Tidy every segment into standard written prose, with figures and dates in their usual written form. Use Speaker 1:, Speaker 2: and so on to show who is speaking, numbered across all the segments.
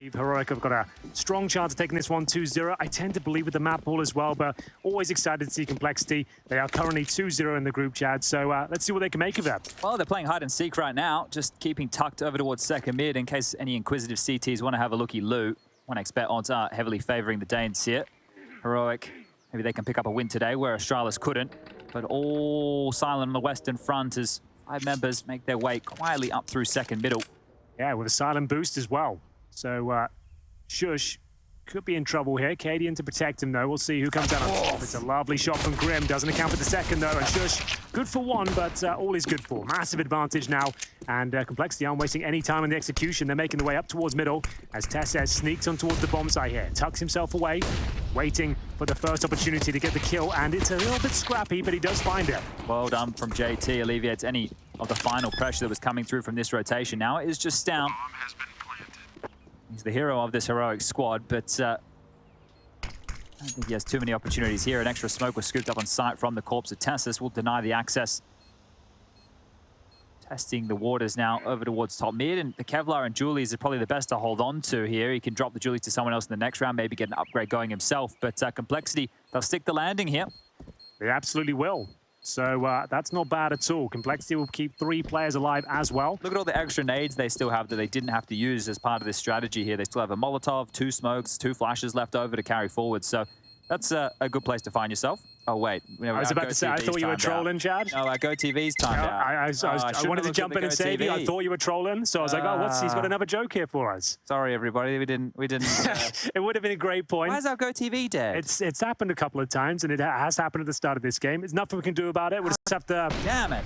Speaker 1: Heroic have got a strong chance of taking this one 2-0. I tend to believe with the map pool as well, but always excited to see Complexity. They are currently 2-0 in the group chat, so let's see what they can make of that.
Speaker 2: Well, they're playing hide and seek right now, just keeping tucked over towards second mid in case any inquisitive CTs want to have a looky loot. 1xbet odds are heavily favoring the Danes here. Heroic, maybe they can pick up a win today where Astralis couldn't, but all silent on the western front as 5 members make their way quietly up through second middle.
Speaker 1: Yeah, with a silent boost as well. So, Shush could be in trouble here. Cadian to protect him, though. We'll see who comes out on top. It's a lovely shot from Grim. Doesn't account for the second, though. And Shush, good for one, but all is good for. Massive advantage now. And Complexity aren't wasting any time in the execution. They're making the way up towards middle as TeSeS sneaks on towards the bomb site here. Tucks himself away, waiting for the first opportunity to get the kill. And it's a little bit scrappy, but he does find it.
Speaker 2: Well done from JT. Alleviates any of the final pressure that was coming through from this rotation. Now it is just down. He's the hero of this heroic squad, but I don't think he has too many opportunities here. An extra smoke was scooped up on site from the corpse of TeSeS. Will deny the access. Testing the waters now over towards top mid, and the Kevlar and Julies are probably the best to hold on to here. He can drop the Julies to someone else in the next round, maybe get an upgrade going himself, but Complexity, they'll stick the landing here.
Speaker 1: They absolutely will. So that's not bad at all. Complexity will keep 3 players alive as well.
Speaker 2: Look at all the extra nades they still have that they didn't have to use as part of this strategy here. They still have a Molotov, 2 smokes, 2 flashes left over to carry forward. So that's a good place to find yourself. Oh, wait.
Speaker 1: I was about to say, I thought you were trolling, Chad.
Speaker 2: No, Go TV's timed out.
Speaker 1: I wanted to jump in and save you. I thought you were trolling. So I was like, oh, he's got another joke here for us.
Speaker 2: Sorry, everybody. We didn't.
Speaker 1: It would have been a great point.
Speaker 2: Why is our Go TV dead?
Speaker 1: It's happened a couple of times, and it has happened at the start of this game. There's nothing we can do about it. We'll just have to...
Speaker 2: Damn it.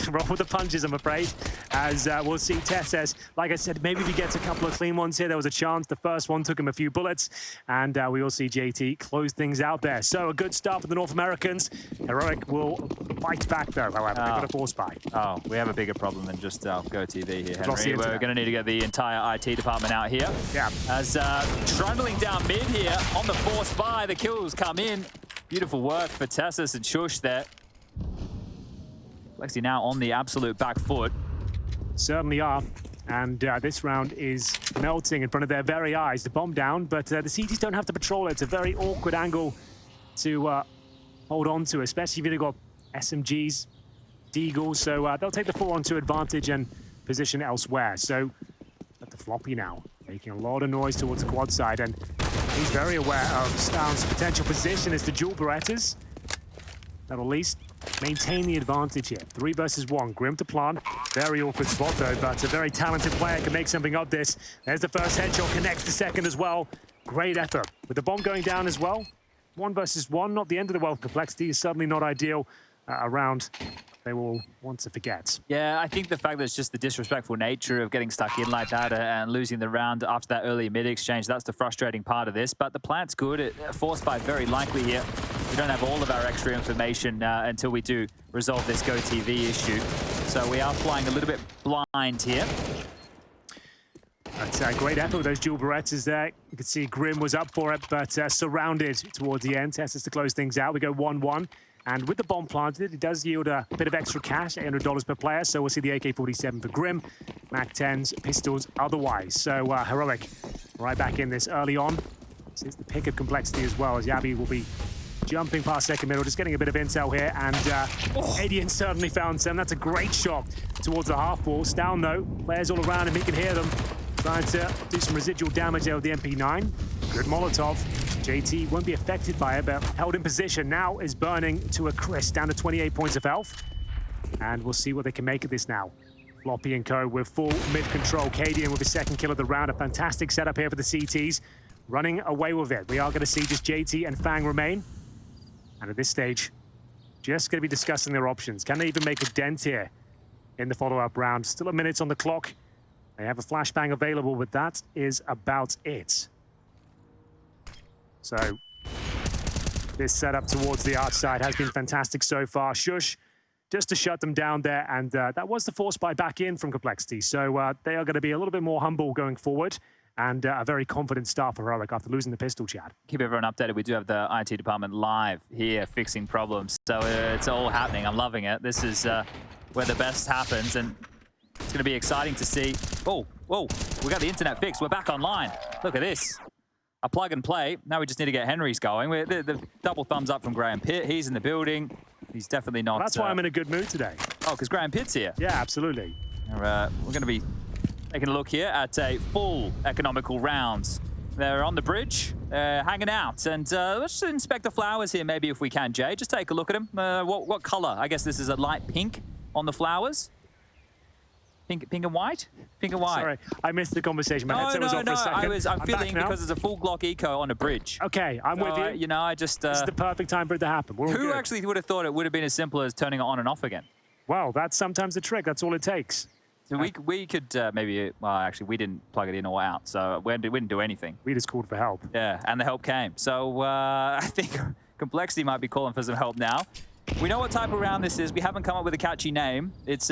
Speaker 1: roll with the punches, I'm afraid, as we'll see TeSeS. Like I said, maybe if he gets a couple of clean ones here, there was a chance. The first one took him a few bullets, and we will see JT close things out there. So a good start for the North Americans. Heroic will fight back, though, however. They've got a force buy.
Speaker 2: Oh, we have a bigger problem than just Go TV here, Henry. We're going to need to get the entire IT department out here.
Speaker 1: Yeah.
Speaker 2: As trundling down mid here on the force buy, the kills come in. Beautiful work for TeSeS and Shush there. Lexi now on the absolute back foot.
Speaker 1: Certainly are. And this round is melting in front of their very eyes. The bomb down, but the CTs don't have to patrol it. It's a very awkward angle to hold on to, especially if you've got SMGs, Deagles. So they'll take the 4-on-2 advantage and position elsewhere. So at the floppy now, making a lot of noise towards the quad side. And he's very aware of Stound's potential position as the dual Berettas. That'll at least maintain the advantage here. 3 versus 1. Grim to plant. Very awkward spot, though, but a very talented player can make something of this. There's the first headshot, connects the second as well. Great effort. With the bomb going down as well. 1 versus 1, not the end of the world. Complexity is certainly not ideal around. They will want to forget.
Speaker 2: Yeah, I think the fact that it's just the disrespectful nature of getting stuck in like that and losing the round after that early mid exchange, that's the frustrating part of this. But the plant's good. Force buy very likely here. We don't have all of our extra information until we do resolve this Go TV issue. So we are flying a little bit blind here.
Speaker 1: That's a great effort with those dual Berettas there. You can see Grim was up for it, but surrounded towards the end. TeSeS to close things out. We go 1-1. And with the bomb planted, it does yield a bit of extra cash, $800 per player. So we'll see the AK-47 for Grim, MAC-10s, pistols otherwise. So Heroic right back in this early on. This is the pick of Complexity as well, as Jabbi will be jumping past second middle, just getting a bit of intel here. And Adian certainly found some. That's a great shot towards the half wall. Down though, players all around him, he can hear them. Trying to do some residual damage there with the MP9. Good Molotov. JT won't be affected by it, but held in position. Now is burning to a crisp, down to 28 points of health. And we'll see what they can make of this now. Floppy and co with full mid-control. Cadian with his second kill of the round. A fantastic setup here for the CTs. Running away with it. We are going to see just JT and FaNg remain. And at this stage, just going to be discussing their options. Can they even make a dent here in the follow-up round? Still a minute on the clock. They have a flashbang available, but that is about it. So this setup towards the arch side has been fantastic so far. Shush just to shut them down there, and that was the force buy back in from Complexity. So they are going to be a little bit more humble going forward, and a very confident start for Heroic after losing the pistol, Chad.
Speaker 2: Keep everyone updated. We do have the IT department live here fixing problems. So it's all happening. I'm loving it. This is where the best happens. And It's going to be exciting to see. Oh, whoa, we got the internet fixed. We're back online. Look at this. A plug and play. Now we just need to get Henry's going. The double thumbs up from Graham Pitt. He's in the building. He's definitely not...
Speaker 1: Well, that's why I'm in a good mood today.
Speaker 2: Oh, because Graham Pitt's here.
Speaker 1: Yeah, absolutely.
Speaker 2: We're going to be taking a look here at a full economical round. They're on the bridge, hanging out. And let's inspect the flowers here maybe if we can, Jay. Just take a look at them. What color? I guess this is a light pink on the flowers. Pink and white? Pink and white.
Speaker 1: Sorry, I missed the conversation. My
Speaker 2: No,
Speaker 1: headset was off for a second.
Speaker 2: I'm feeling because there's a full Glock eco on a bridge.
Speaker 1: Okay, I'm with you.
Speaker 2: You know, I just...
Speaker 1: This is the perfect time for it to happen. We're all
Speaker 2: who
Speaker 1: good.
Speaker 2: actually would have thought it would have been as simple as turning it on and off again?
Speaker 1: Well, that's sometimes the trick. That's all it takes.
Speaker 2: So we could maybe... Well, actually, we didn't plug it in or out, so we didn't do anything.
Speaker 1: We just called for help.
Speaker 2: Yeah, and the help came. So I think Complexity might be calling for some help now. We know what type of round this is. We haven't come up with a catchy name. It's...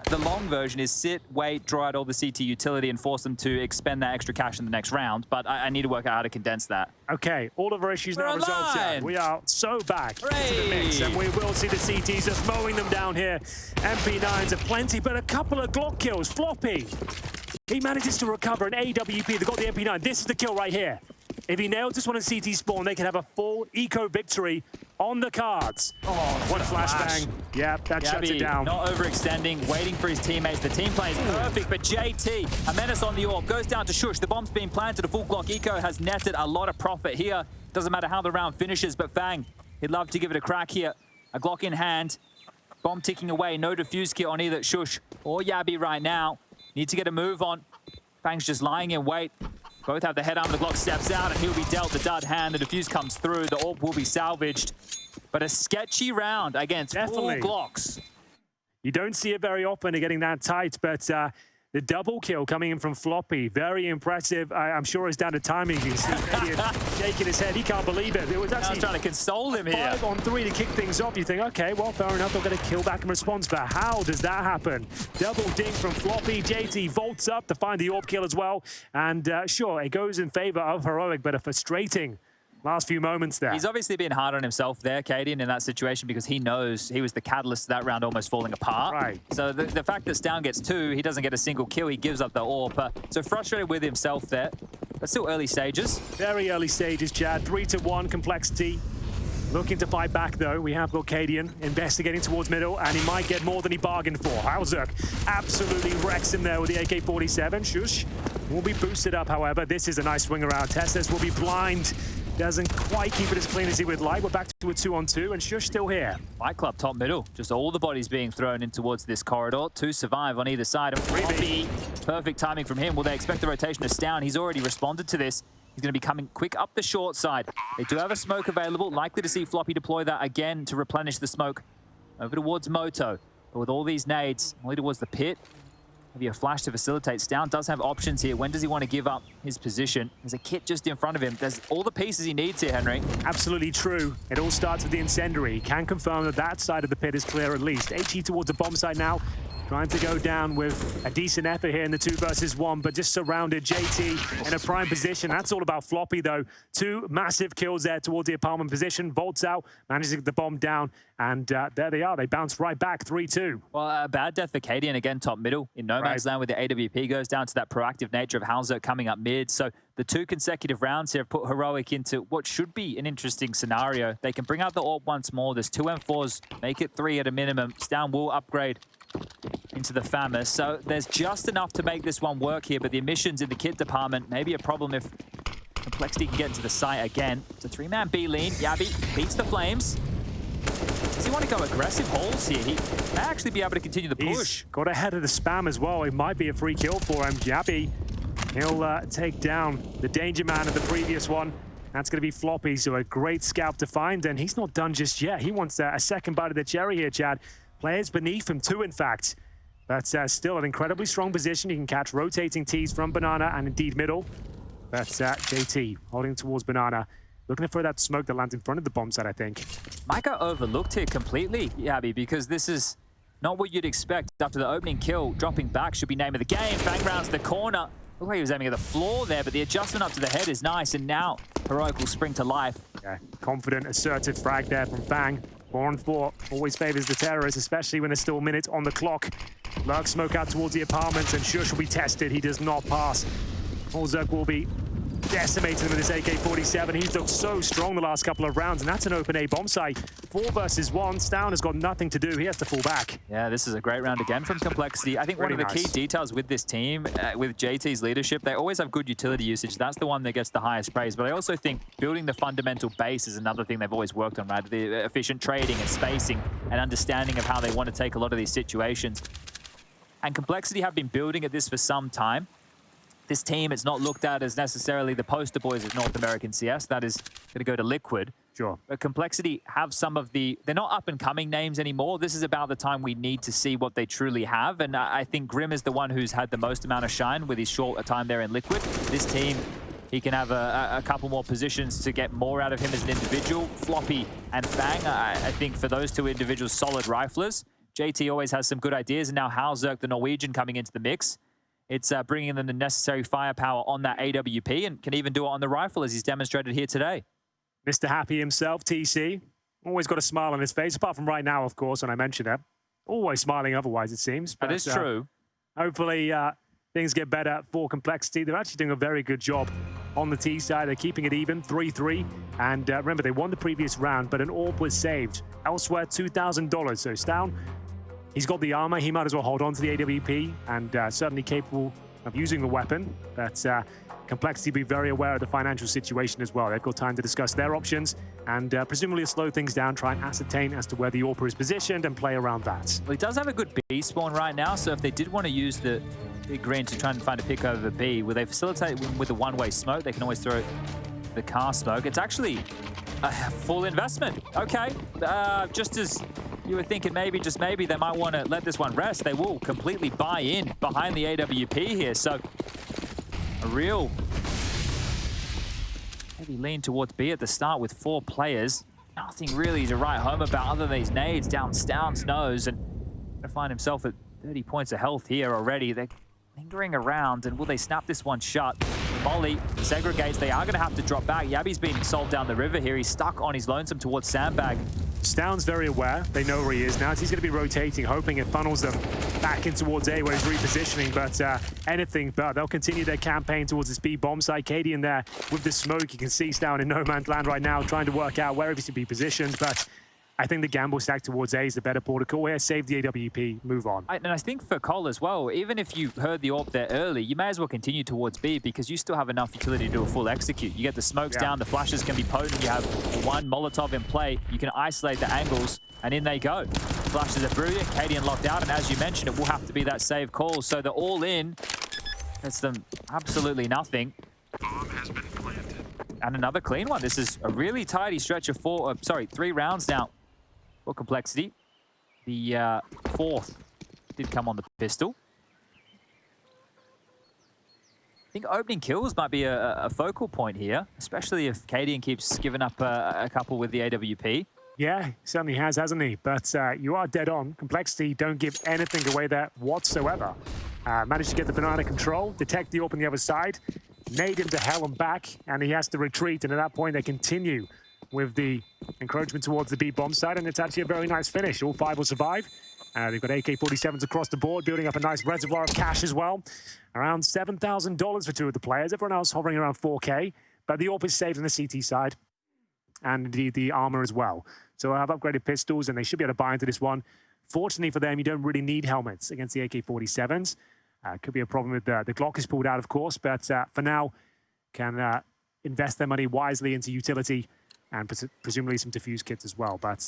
Speaker 2: the long version is sit, wait, draw out all the CT utility and force them to expend that extra cash in the next round. But I need to work out how to condense that.
Speaker 1: Okay, all of our issues
Speaker 2: We're
Speaker 1: now resolved.
Speaker 2: online.
Speaker 1: We are so back
Speaker 2: Hooray.
Speaker 1: into the mix, and we will see the CTs just mowing them down here. MP9s are plenty, but a couple of Glock kills. Floppy, he manages to recover an AWP. They got the MP9. This is the kill right here. If he nails this one in CT spawn, they can have a full eco victory on the cards.
Speaker 2: Oh,
Speaker 1: what a flashbang. Yeah, that shuts it down.
Speaker 2: Not overextending, waiting for his teammates. The team play is perfect, but JT, a menace on the orb, goes down to Shush. The bomb's being planted. A full Glock eco has netted a lot of profit here. Doesn't matter how the round finishes, but FaNg, he'd love to give it a crack here. A Glock in hand, bomb ticking away. No defuse kit on either Shush or jabbi right now. Need to get a move on. FaNg's just lying in wait. Both have the head arm. The Glock steps out, and he'll be dealt the dud hand. The defuse comes through. The orb will be salvaged. But a sketchy round against full Glocks.
Speaker 1: You don't see it very often, getting that tight, but the double kill coming in from Floppy, very impressive. I'm sure it's down to timing. You can see Canadian shaking his head. He can't believe it. It was actually...
Speaker 2: I was trying to console him here.
Speaker 1: 5 on 3 to kick things off. You think, okay, well, fair enough. They'll get a kill back in response, but how does that happen? Double ding from Floppy. JT vaults up to find the orb kill as well. And sure, it goes in favor of Heroic, but a frustrating last few moments there.
Speaker 2: He's obviously been hard on himself there, Cadian, in that situation because he knows he was the catalyst to that round almost falling apart.
Speaker 1: Right.
Speaker 2: So the fact that Stown gets 2, he doesn't get a single kill, he gives up the AWP. So frustrated with himself there, but still early stages.
Speaker 1: Very early stages, Chad. 3-1 Complexity. Looking to fight back, though. We have got Cadian investigating towards middle, and he might get more than he bargained for. Hauzuk absolutely wrecks him there with the AK-47. Shush will be boosted up, however. This is a nice swing around. TeSeS will be blind. Doesn't quite keep it as clean as he would like. We're back to a 2-on-2, and Shush still here.
Speaker 2: Fight Club top middle. Just all the bodies being thrown in towards this corridor. 2 survive on either side. And Floppy, perfect timing from him. Will they expect the rotation to Stown? He's already responded to this. He's going to be coming quick up the short side. They do have a smoke available. Likely to see Floppy deploy that again to replenish the smoke over towards Moto. But with all these nades, only towards the pit. Maybe a flash to facilitate. Stown does have options here. When does he want to give up his position? There's a kit just in front of him. There's all the pieces he needs here, Henry.
Speaker 1: Absolutely true. It all starts with the incendiary. He can confirm that that side of the pit is clear at least. HE towards the bomb site now. Trying to go down with a decent effort here in the 2 versus 1, but just surrounded. JT in a prime position. That's all about Floppy, though. 2 massive kills there towards the apartment position. Vaults out, manages to get the bomb down, and there they are. They bounce right back, 3-2.
Speaker 2: Well, a bad death for Cadian, again, top middle. In no man's land with the AWP goes down to that proactive nature of Hauzuk coming up mid. So the 2 consecutive rounds here have put Heroic into what should be an interesting scenario. They can bring out the AWP once more. There's 2 M4s, make it 3 at a minimum. Stown will upgrade into the FAMAS. So there's just enough to make this one work here, but the emissions in the kit department may be a problem if Complexity can get into the site again. It's a 3-man B lean. jabbi beats the flames. Does he want to go aggressive holes here? He may actually be able to continue the push.
Speaker 1: He's got ahead of the spam as well. It might be a free kill for him. jabbi, he'll take down the danger man of the previous one. That's going to be Floppy, so a great scalp to find, and he's not done just yet. He wants a second bite of the cherry here, Chad. Players beneath him, 2 in fact. That's still an incredibly strong position. You can catch rotating T's from Banana and indeed middle. That's JT holding towards Banana. Looking for that smoke that lands in front of the bomb site, I think.
Speaker 2: Might go overlooked here completely, jabbi, because this is not what you'd expect after the opening kill. Dropping back should be name of the game. FaNg rounds the corner. Looked like he was aiming at the floor there, but the adjustment up to the head is nice, and now Heroic will spring to life.
Speaker 1: Yeah, confident, assertive frag there from FaNg. 4-on-4 always favors the terrorists, especially when there's still a minute on the clock. Lurk smoke out towards the apartments, and Shush will be tested. He does not pass. Zerk will be decimating him with his AK-47. He's looked so strong the last couple of rounds, and that's an open A bomb site. 4 versus 1. Stown has got nothing to do. He has to fall back.
Speaker 2: Yeah, this is a great round again from Complexity. I think one of the key details with this team, with JT's leadership, they always have good utility usage. That's the one that gets the highest praise. But I also think building the fundamental base is another thing they've always worked on, right? The efficient trading and spacing and understanding of how they want to take a lot of these situations. And Complexity have been building at this for some time. This team, it's not looked at as necessarily the poster boys of North American CS. That is going to go to Liquid.
Speaker 1: Sure.
Speaker 2: But Complexity have some of the... They're not up-and-coming names anymore. This is about the time we need to see what they truly have. And I think Grim is the one who's had the most amount of shine with his short time there in Liquid. This team, he can have a couple more positions to get more out of him as an individual. Floppy and FaNg, I think for those two individuals, solid riflers. JT always has some good ideas. And now Zerk, the Norwegian, coming into the mix. It's bringing them the necessary firepower on that AWP and can even do it on the rifle, as he's demonstrated here today.
Speaker 1: Mr. Happy himself, TC. Always got a smile on his face, apart from right now, of course, when I mentioned that. Always smiling otherwise, it seems.
Speaker 2: But, that is true.
Speaker 1: Hopefully, things get better for Complexity. They're actually doing a very good job on the T side. They're keeping it even, 3-3. And remember, they won the previous round, but an AWP was saved. Elsewhere, $2,000. So Stown, he's got the armor. He might as well hold on to the AWP and certainly capable of using the weapon. But Complexity be very aware of the financial situation as well. They've got time to discuss their options and presumably slow things down, try and ascertain as to where the AWP is positioned and play around that.
Speaker 2: Well, he does have a good B spawn right now, so if they did want to use the big green to try and find a pick over B, will they facilitate with a one-way smoke? They can always throw the car smoke. It's actually a full investment. Okay, just as you were thinking maybe, just maybe, they might want to let this one rest. They will completely buy in behind the AWP here. So a real heavy lean towards B at the start with 4 players. Nothing really to write home about other than these nades down Stown's nose. And to find himself at 30 points of health here already. They're lingering around, and will they snap this one shut? Molly segregates. They are going to have to drop back. Yabbi's been sold down the river here. He's stuck on his lonesome towards Sandbag.
Speaker 1: Stown's very aware. They know where he is now. He's going to be rotating, hoping it funnels them back in towards A where he's repositioning. But anything but. They'll continue their campaign towards this B bomb site. Katie in there with the smoke. You can see Stown in no man's land right now, trying to work out where he should be positioned. But I think the gamble stack towards A is the better protocol here. Save the AWP, move on.
Speaker 2: And I think for Cole as well, even if you heard the AWP there early, you may as well continue towards B because you still have enough utility to do a full execute. You get the smokes down, the flashes can be potent, you have one Molotov in play, you can isolate the angles, and in they go. Flashes are brilliant, Cadian locked out, and as you mentioned, it will have to be that save call. So they're all in. It's them absolutely nothing.
Speaker 3: Bomb has been planted.
Speaker 2: And another clean one. This is a really tidy stretch of 3 rounds now. For Complexity. The 4th did come on the pistol. I think opening kills might be a focal point here, especially if Cadian keeps giving up a couple with the AWP.
Speaker 1: Yeah, he certainly has, hasn't he? But you are dead on. Complexity don't give anything away there whatsoever. Managed to get the banana control, detect the AWP on the other side, nade him to hell and back, and he has to retreat. And at that point, they continue with the encroachment towards the B bomb side, and it's actually a very nice finish. All 5 will survive. They've got AK-47s across the board, building up a nice reservoir of cash as well. Around $7,000 for 2 of the players. Everyone else hovering around 4K, but the AWP is saved on the CT side, and indeed the armor as well. So they'll have upgraded pistols, and they should be able to buy into this one. Fortunately for them, you don't really need helmets against the AK-47s. Could be a problem with the Glock is pulled out, of course, but for now, can invest their money wisely into utility and presumably some diffuse kits as well. But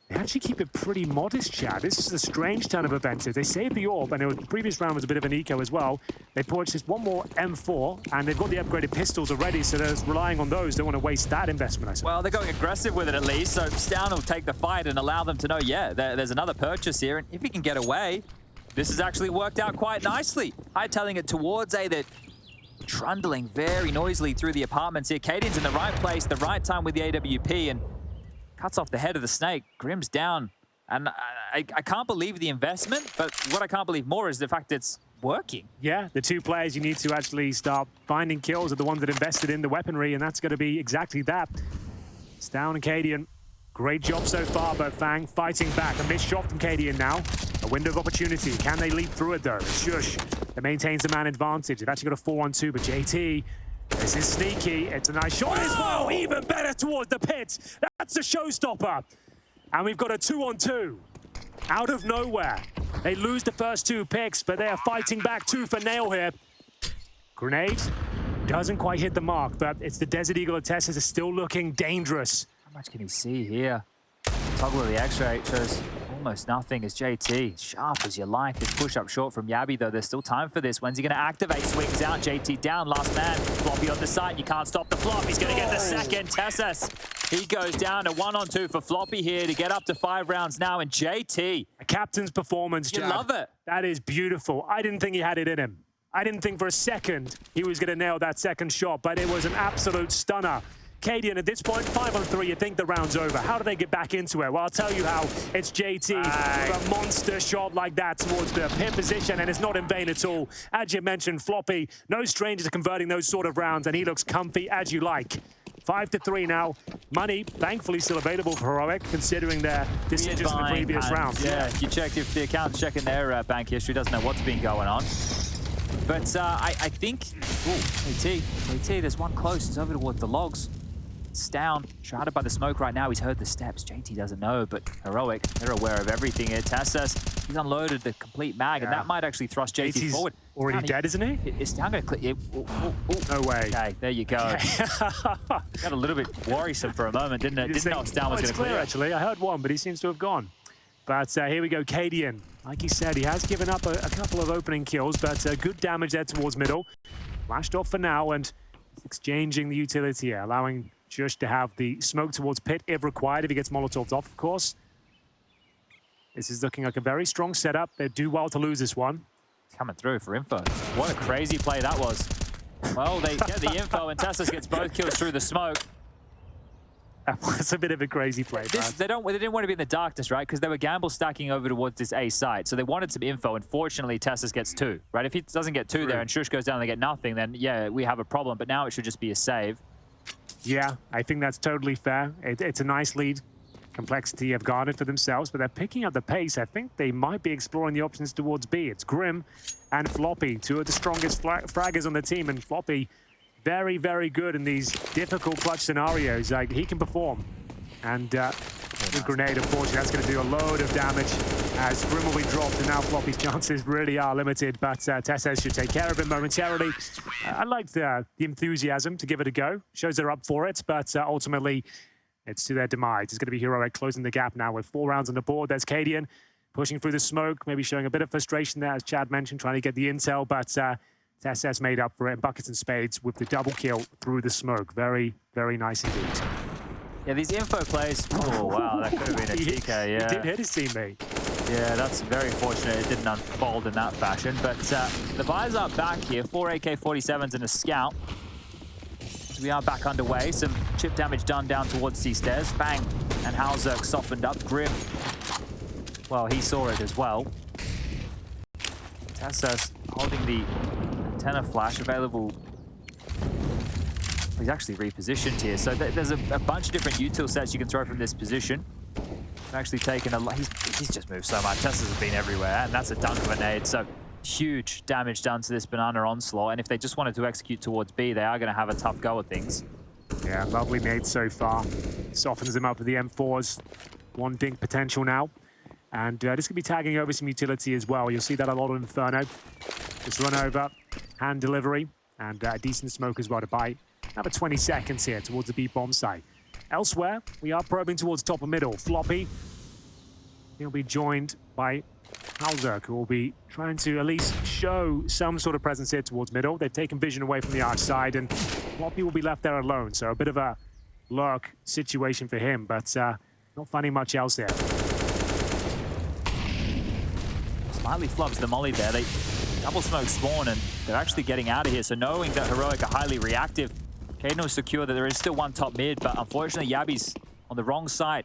Speaker 1: they actually keep it pretty modest, Chad. This is a strange turn of events. They saved the AWP, and the previous round was a bit of an eco as well. They purchased one more M4, and they've got the upgraded pistols already, so they're relying on those. Don't want to waste that investment, I suppose.
Speaker 2: Well, they're going aggressive with it at least, so Stown will take the fight and allow them to know, yeah, there's another purchase here, and if he can get away, this has actually worked out quite nicely. Hightailing it towards A, that trundling very noisily through the apartments here. Cadian's in the right place, the right time with the AWP, and cuts off the head of the snake. Grim's down. And I can't believe the investment, but what I can't believe more is the fact it's working.
Speaker 1: Yeah, the 2 players you need to actually start finding kills are the ones that invested in the weaponry, and that's going to be exactly that. Stown and Cadian Great job so far, but FaNg fighting back. A missed shot from Cadian now. A window of opportunity. Can they leap through it though? Shush that maintains the man advantage. They've actually got a 4-on-2, but JT, this is sneaky. It's a nice shot as well. Even better towards the pit. That's a showstopper. And we've got a 2-on-2 out of nowhere. They lose the first 2 picks, but they are fighting back tooth and nail here. Grenade doesn't quite hit the mark, but it's the Desert Eagle of TeSeS is still looking dangerous.
Speaker 2: How much can he see here? Toggle of the X-ray shows almost nothing as JT. Sharp as you like. This push-up short from Jabbi, though. There's still time for this. When's he going to activate? Swings out. JT down. Last man. Floppy on the side. You can't stop the flop. He's going to get the second. TeSeS. He goes down to 1-on-2 for Floppy here to get up to 5 rounds now. And JT.
Speaker 1: A captain's performance,
Speaker 2: You
Speaker 1: Jab.
Speaker 2: love it.
Speaker 1: That is beautiful. I didn't think he had it in him. I didn't think for a second he was going to nail that second shot, but it was an absolute stunner. Cadian, at this point, 5-on-3, you think the round's over. How do they get back into it? Well, I'll tell you how. It's JT with a monster shot like that towards the pin position, and it's not in vain at all. As you mentioned, Floppy, no stranger to converting those sort of rounds, and he looks comfy as you like. 5-3 now. Money, thankfully, still available for Heroic, considering their decisions in the previous rounds.
Speaker 2: Yeah, if you checked, if the account's checking their bank history, doesn't know what's been going on. But I think, AT, there's one close. He's over towards the logs. It's down, shrouded by the smoke right now. He's heard the steps. JT doesn't know, but Heroic, they're aware of everything here. TeSeS, he's unloaded the complete mag, and that might actually thrust JT forward.
Speaker 1: Already dead, isn't he?
Speaker 2: It's down going to click.
Speaker 1: No way.
Speaker 2: Okay, there you go. Got a little bit worrisome for a moment, didn't it? Didn't know if Stan was going to clear.
Speaker 1: Actually, I heard one, but he seems to have gone. But here we go, Cadian. Like he said, he has given up a couple of opening kills, but good damage there towards middle. Flashed off for now, and exchanging the utility here, allowing Shush to have the smoke towards pit if required, if he gets Molotovs off, of course. This is looking like a very strong setup. They do well to lose this one.
Speaker 2: Coming through for info. What a crazy play that was. Well, they get the info, and TeSeS gets both kills through the smoke.
Speaker 1: That was a bit of a crazy play.
Speaker 2: They didn't want to be in the darkness, right? Because they were gamble stacking over towards this A site. So they wanted some info. Unfortunately, TeSeS gets 2, right? If he doesn't get 2 there and Shush goes down and they get nothing, then yeah, we have a problem. But now it should just be a save.
Speaker 1: Yeah, I think that's totally fair. It's a nice lead. Complexity have garnered for themselves, but they're picking up the pace. I think they might be exploring the options towards B. It's Grim and Floppy, 2 of the strongest fraggers on the team, and Floppy very, very good in these difficult clutch scenarios. Like, he can perform. And with Grenade, unfortunately, that's going to do a load of damage as Grim will be dropped, and now Floppy's chances really are limited, but TeSeS should take care of him momentarily. I like the enthusiasm to give it a go. Shows they're up for it, but ultimately, it's to their demise. It's going to be Heroic closing the gap now with 4 rounds on the board. There's Cadian pushing through the smoke, maybe showing a bit of frustration there, as Chad mentioned, trying to get the intel, but TeSeS made up for it in buckets and spades with the double kill through the smoke. Very, very nice indeed.
Speaker 2: Yeah, these info plays. Oh, wow, that could have been a TK, yeah.
Speaker 1: He did hit his teammate.
Speaker 2: Yeah, that's very fortunate it didn't unfold in that fashion. But the buyers are back here. 4 AK-47s and a scout. So we are back underway. Some chip damage done down towards these stairs. FaNg and Halzerk softened up. Grim, well, he saw it as well. TeSeS holding the antenna flash available. He's actually repositioned here. So there's a bunch of different util sets you can throw from this position. He's actually taken a lot. He's just moved so much. TeSeS has been everywhere, and that's a dunk of a nade. So huge damage done to this banana onslaught. And if they just wanted to execute towards B, they are going to have a tough go at things.
Speaker 1: Yeah, lovely nade so far. Softens them up with the M4s. 1 dink potential now. And this could be tagging over some utility as well. You'll see that a lot on Inferno. Just run over, hand delivery, and a decent smoke as well to buy. Another 20 seconds here towards the B bomb site. Elsewhere, we are probing towards top of middle. Floppy, he'll be joined by Halzerk, who will be trying to at least show some sort of presence here towards middle. They've taken vision away from the arch side, and Floppy will be left there alone. So a bit of a lurk situation for him, but not finding much else there.
Speaker 2: Slightly flubs the molly there. They double smoke spawn, and they're actually getting out of here. So knowing that Heroic are highly reactive, Caden was secure that there is still 1 top mid, but unfortunately Jabbi's on the wrong side.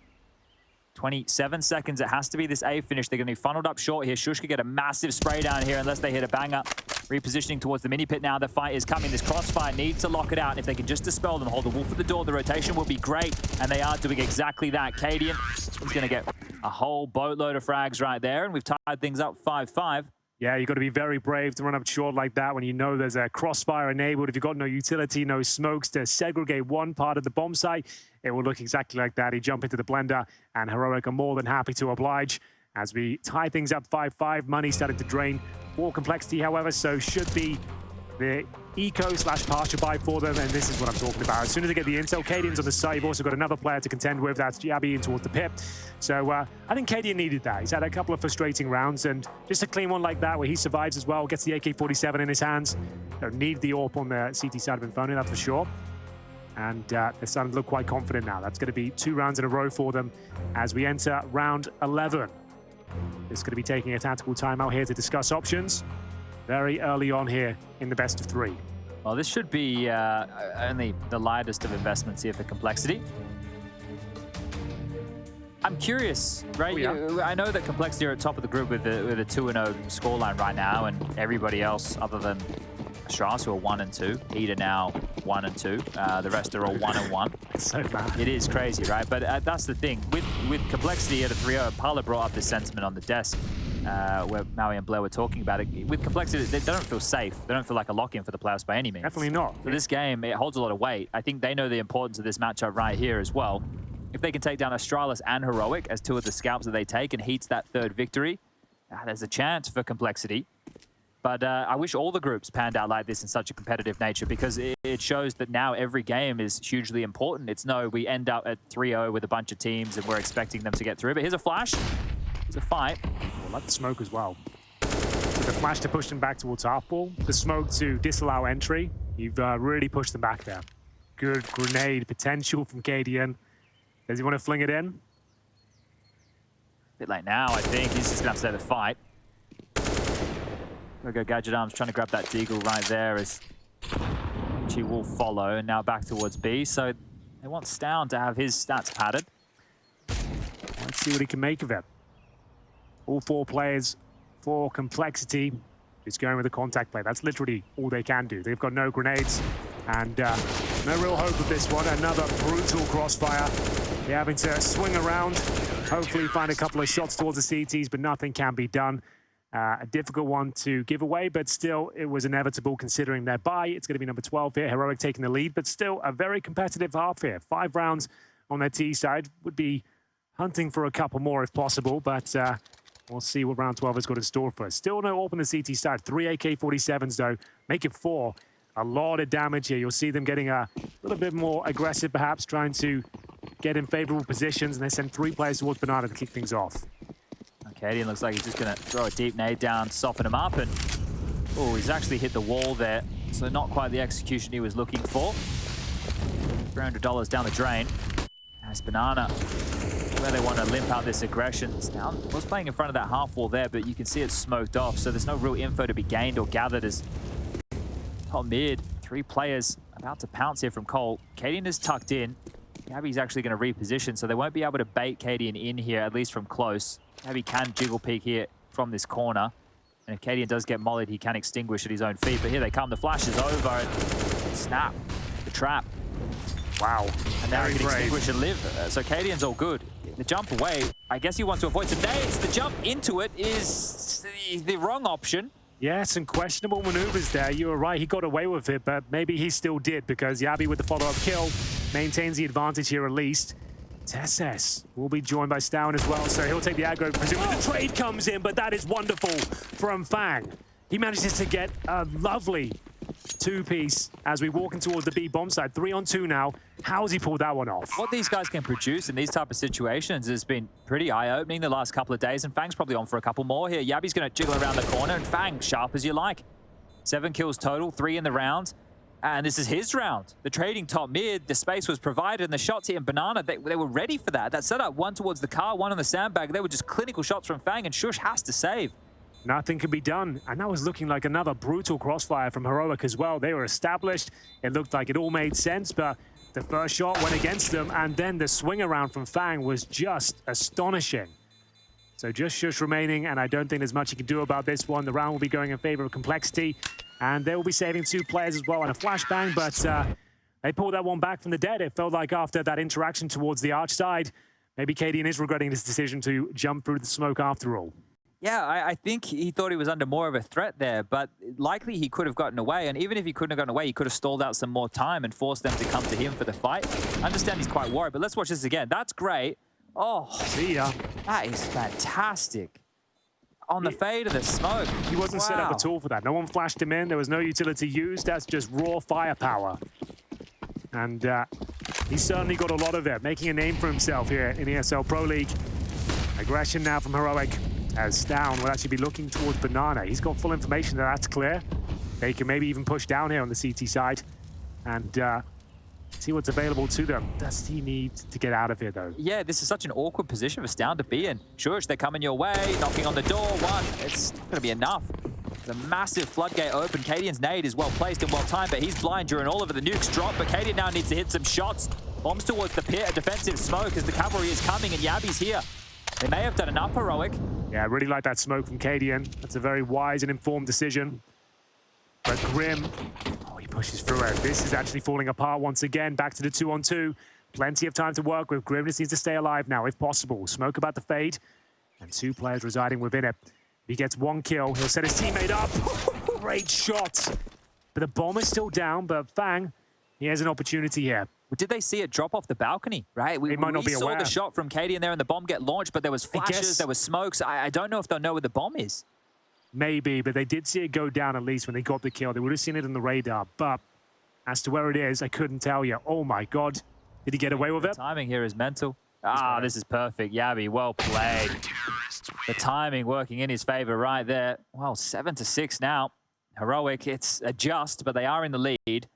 Speaker 2: 27 seconds, it has to be this A finish. They're going to be funneled up short here. Shush could get a massive spray down here unless they hit a banger. Repositioning towards the mini pit now. The fight is coming. This crossfire needs to lock it out. And if they can just dispel them, hold the wolf at the door, the rotation will be great. And they are doing exactly that. Cadian is going to get a whole boatload of frags right there. And we've tied things up 5-5.
Speaker 1: Yeah, you've got to be very brave to run up short like that when you know there's a crossfire enabled. If you've got no utility, no smokes to segregate one part of the bomb site, it will look exactly like that. He jump into the blender, and Heroic are more than happy to oblige. As we tie things up 5-5, money starting to drain for Complexity, however, so should be the eco/partial buy for them, and this is what I'm talking about. As soon as they get the intel, Cadian's on the side. You've also got another player to contend with. That's jabbi in towards the pit. So I think Cadian needed that. He's had a couple of frustrating rounds, and just a clean one like that where he survives as well, gets the AK-47 in his hands. Don't need the AWP on the CT side of Inferno, that's for sure. And they're starting to look quite confident now. That's going to be 2 rounds in a row for them as we enter round 11. It's going to be taking a tactical timeout here to discuss options. Very early on here in the best of 3.
Speaker 2: Well, this should be only the lightest of investments here for Complexity. I'm curious, right?
Speaker 1: Oh, yeah.
Speaker 2: I know that Complexity are at top of the group with a 2-0 scoreline right now, and everybody else other than Astras, who are 1-2. Heat are now 1-2. The rest are all 1-1.
Speaker 1: It's so bad.
Speaker 2: It is crazy, right? But that's the thing. With Complexity at a 3-0, Parla brought up this sentiment on the desk where Maui and Blair were talking about it. With Complexity, they don't feel safe. They don't feel like a lock-in for the playoffs by any means.
Speaker 1: Definitely not.
Speaker 2: So this game, it holds a lot of weight. I think they know the importance of this matchup right here as well. If they can take down Astralis and Heroic as 2 of the scalps that they take and Heat's that 3rd victory, there's a chance for Complexity. But I wish all the groups panned out like this in such a competitive nature, because it shows that now every game is hugely important. It's no, we end up at 3-0 with a bunch of teams and we're expecting them to get through. But here's a flash. It's a fight.
Speaker 1: I like the smoke as well. With the flash to push them back towards half ball, the smoke to disallow entry. You've really pushed them back there. Good grenade potential from Cadian. Does he want to fling it in?
Speaker 2: Bit late now, I think. He's just going to have to stay the fight. There we go, Gadget Arms trying to grab that deagle right there as she will follow, and now back towards B. So they want Stown to have his stats padded.
Speaker 1: Let's see what he can make of it. All 4 players for Complexity just going with the contact play. That's literally all they can do. They've got no grenades and no real hope of this one. Another brutal crossfire. They're having to swing around, hopefully find a couple of shots towards the CTs, but nothing can be done. A difficult one to give away, but still it was inevitable considering their bye. It's going to be number 12 here. Heroic taking the lead, but still a very competitive half here. 5 rounds on their T side. Would be hunting for a couple more if possible, but we'll see what round 12 has got in store for us. Still no open the CT side. 3 AK-47s though. Make it 4. A lot of damage here. You'll see them getting a little bit more aggressive perhaps, trying to get in favorable positions, and they send 3 players towards Banana to kick things off.
Speaker 2: Cadian looks like he's just going to throw a deep nade down, soften him up, and oh, he's actually hit the wall there. So not quite the execution he was looking for. $300 down the drain. As Banana, where they want to limp out this aggression. Stown was playing in front of that half wall there, but you can see it's smoked off, so there's no real info to be gained or gathered as top mid. 3 players about to pounce here from Cole. Cadian is tucked in. Jabbi's actually going to reposition, so they won't be able to bait Cadian in here, at least from close. Jabbi can jiggle peek here from this corner. And if Cadian does get mollied, he can extinguish at his own feet. But here they come. The flash is over. And snap. The trap.
Speaker 1: Wow.
Speaker 2: And now he can extinguish and live. So Cadian's all good. The jump away, I guess he wants to avoid some nades. The jump into it is the wrong option.
Speaker 1: Yeah, some questionable maneuvers there. You were right, he got away with it, but maybe he still did, because jabbi with the follow-up kill maintains the advantage here at least. TeSeS will be joined by Stown as well, so he'll take the aggro. Presumably the trade comes in, but that is wonderful from FaNg. He manages to get a lovely 2-piece as we walk in towards the B bomb side. 3-on-2 now. How has he pulled that one off?
Speaker 2: What these guys can produce in these type of situations has been pretty eye-opening the last couple of days, and FaNg's probably on for a couple more here. Jabbi's going to jiggle around the corner, and FaNg, sharp as you like. 7 kills total, 3 in the round. And this is his round. The trading top mid, the space was provided, and the shots here in Banana, they were ready for that. That setup, 1 towards the car, 1 on the sandbag. They were just clinical shots from FaNg, and Shush has to save.
Speaker 1: Nothing could be done, and that was looking like another brutal crossfire from Heroic as well. They were established. It looked like it all made sense, but the first shot went against them, and then the swing around from FaNg was just astonishing. So just Shush remaining, and I don't think there's much you can do about this one. The round will be going in favor of Complexity, and they will be saving 2 players as well on a flashbang, but they pulled that one back from the dead. It felt like after that interaction towards the arch side, maybe KDN is regretting this decision to jump through the smoke after all.
Speaker 2: Yeah, I think he thought he was under more of a threat there, but likely he could have gotten away. And even if he couldn't have gotten away, he could have stalled out some more time and forced them to come to him for the fight. I understand he's quite worried, but let's watch this again. That's great. Oh,
Speaker 1: see ya.
Speaker 2: That is fantastic. On the fade of the smoke.
Speaker 1: He wasn't set up at all for that. No one flashed him in. There was no utility used. That's just raw firepower. And he's certainly got a lot of it, making a name for himself here in ESL Pro League. Aggression now from Heroic, as Down will actually be looking towards Banana. He's got full information that that's clear. They can maybe even push down here on the CT side and see what's available to them. Does he need to get out of here, though?
Speaker 2: Yeah, this is such an awkward position for Stown to be in. Shush, they're coming your way, knocking on the door. One, it's not going to be enough. The massive floodgate open. KDN's nade is well placed and well timed, but he's blind during all of the nukes drop. But KDN now needs to hit some shots. Bombs towards the pit, a defensive smoke as the cavalry is coming and Jabbi's here. They may have done enough, Heroic.
Speaker 1: Yeah, I really like that smoke from KDN. That's a very wise and informed decision. But Grim, oh, he pushes through it. This is actually falling apart once again. Back to the 2-on-2. Plenty of time to work with. Grim just needs to stay alive now, if possible. Smoke about the fade, and 2 players residing within it. He gets 1 kill. He'll set his teammate up. Great shot. But the bomb is still down, but FaNg, he has an opportunity here.
Speaker 2: Did they see it drop off the balcony? Right, we
Speaker 1: might not be
Speaker 2: saw
Speaker 1: aware.
Speaker 2: the shot from KDN there and the bomb get launched, but there was flashes, there was smokes. I don't know if they'll know where the bomb is.
Speaker 1: Maybe, but they did see it go down at least when they got the kill. They would have seen it on the radar, but as to where it is, I couldn't tell you. Oh my God. Did he get away with it?
Speaker 2: The timing here is mental. Ah, this is perfect. Jabbi, well played. The timing working in his favor right there. Well, 7-6 now. Heroic, it's a just, but they are in the lead.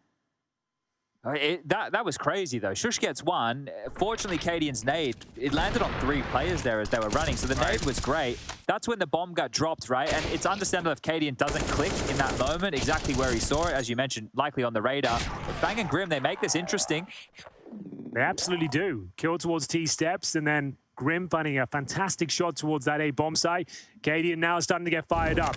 Speaker 2: That was crazy, though. Shush gets 1. Fortunately, KDN's nade, it landed on 3 players there as they were running, so the nade was great. That's when the bomb got dropped, right? And it's understandable if KDN doesn't click in that moment exactly where he saw it, as you mentioned, likely on the radar. But FaNg and Grim, they make this interesting.
Speaker 1: They absolutely do. Kill towards T steps, and then Grim finding a fantastic shot towards that A bomb site. KDN now is starting to get fired up.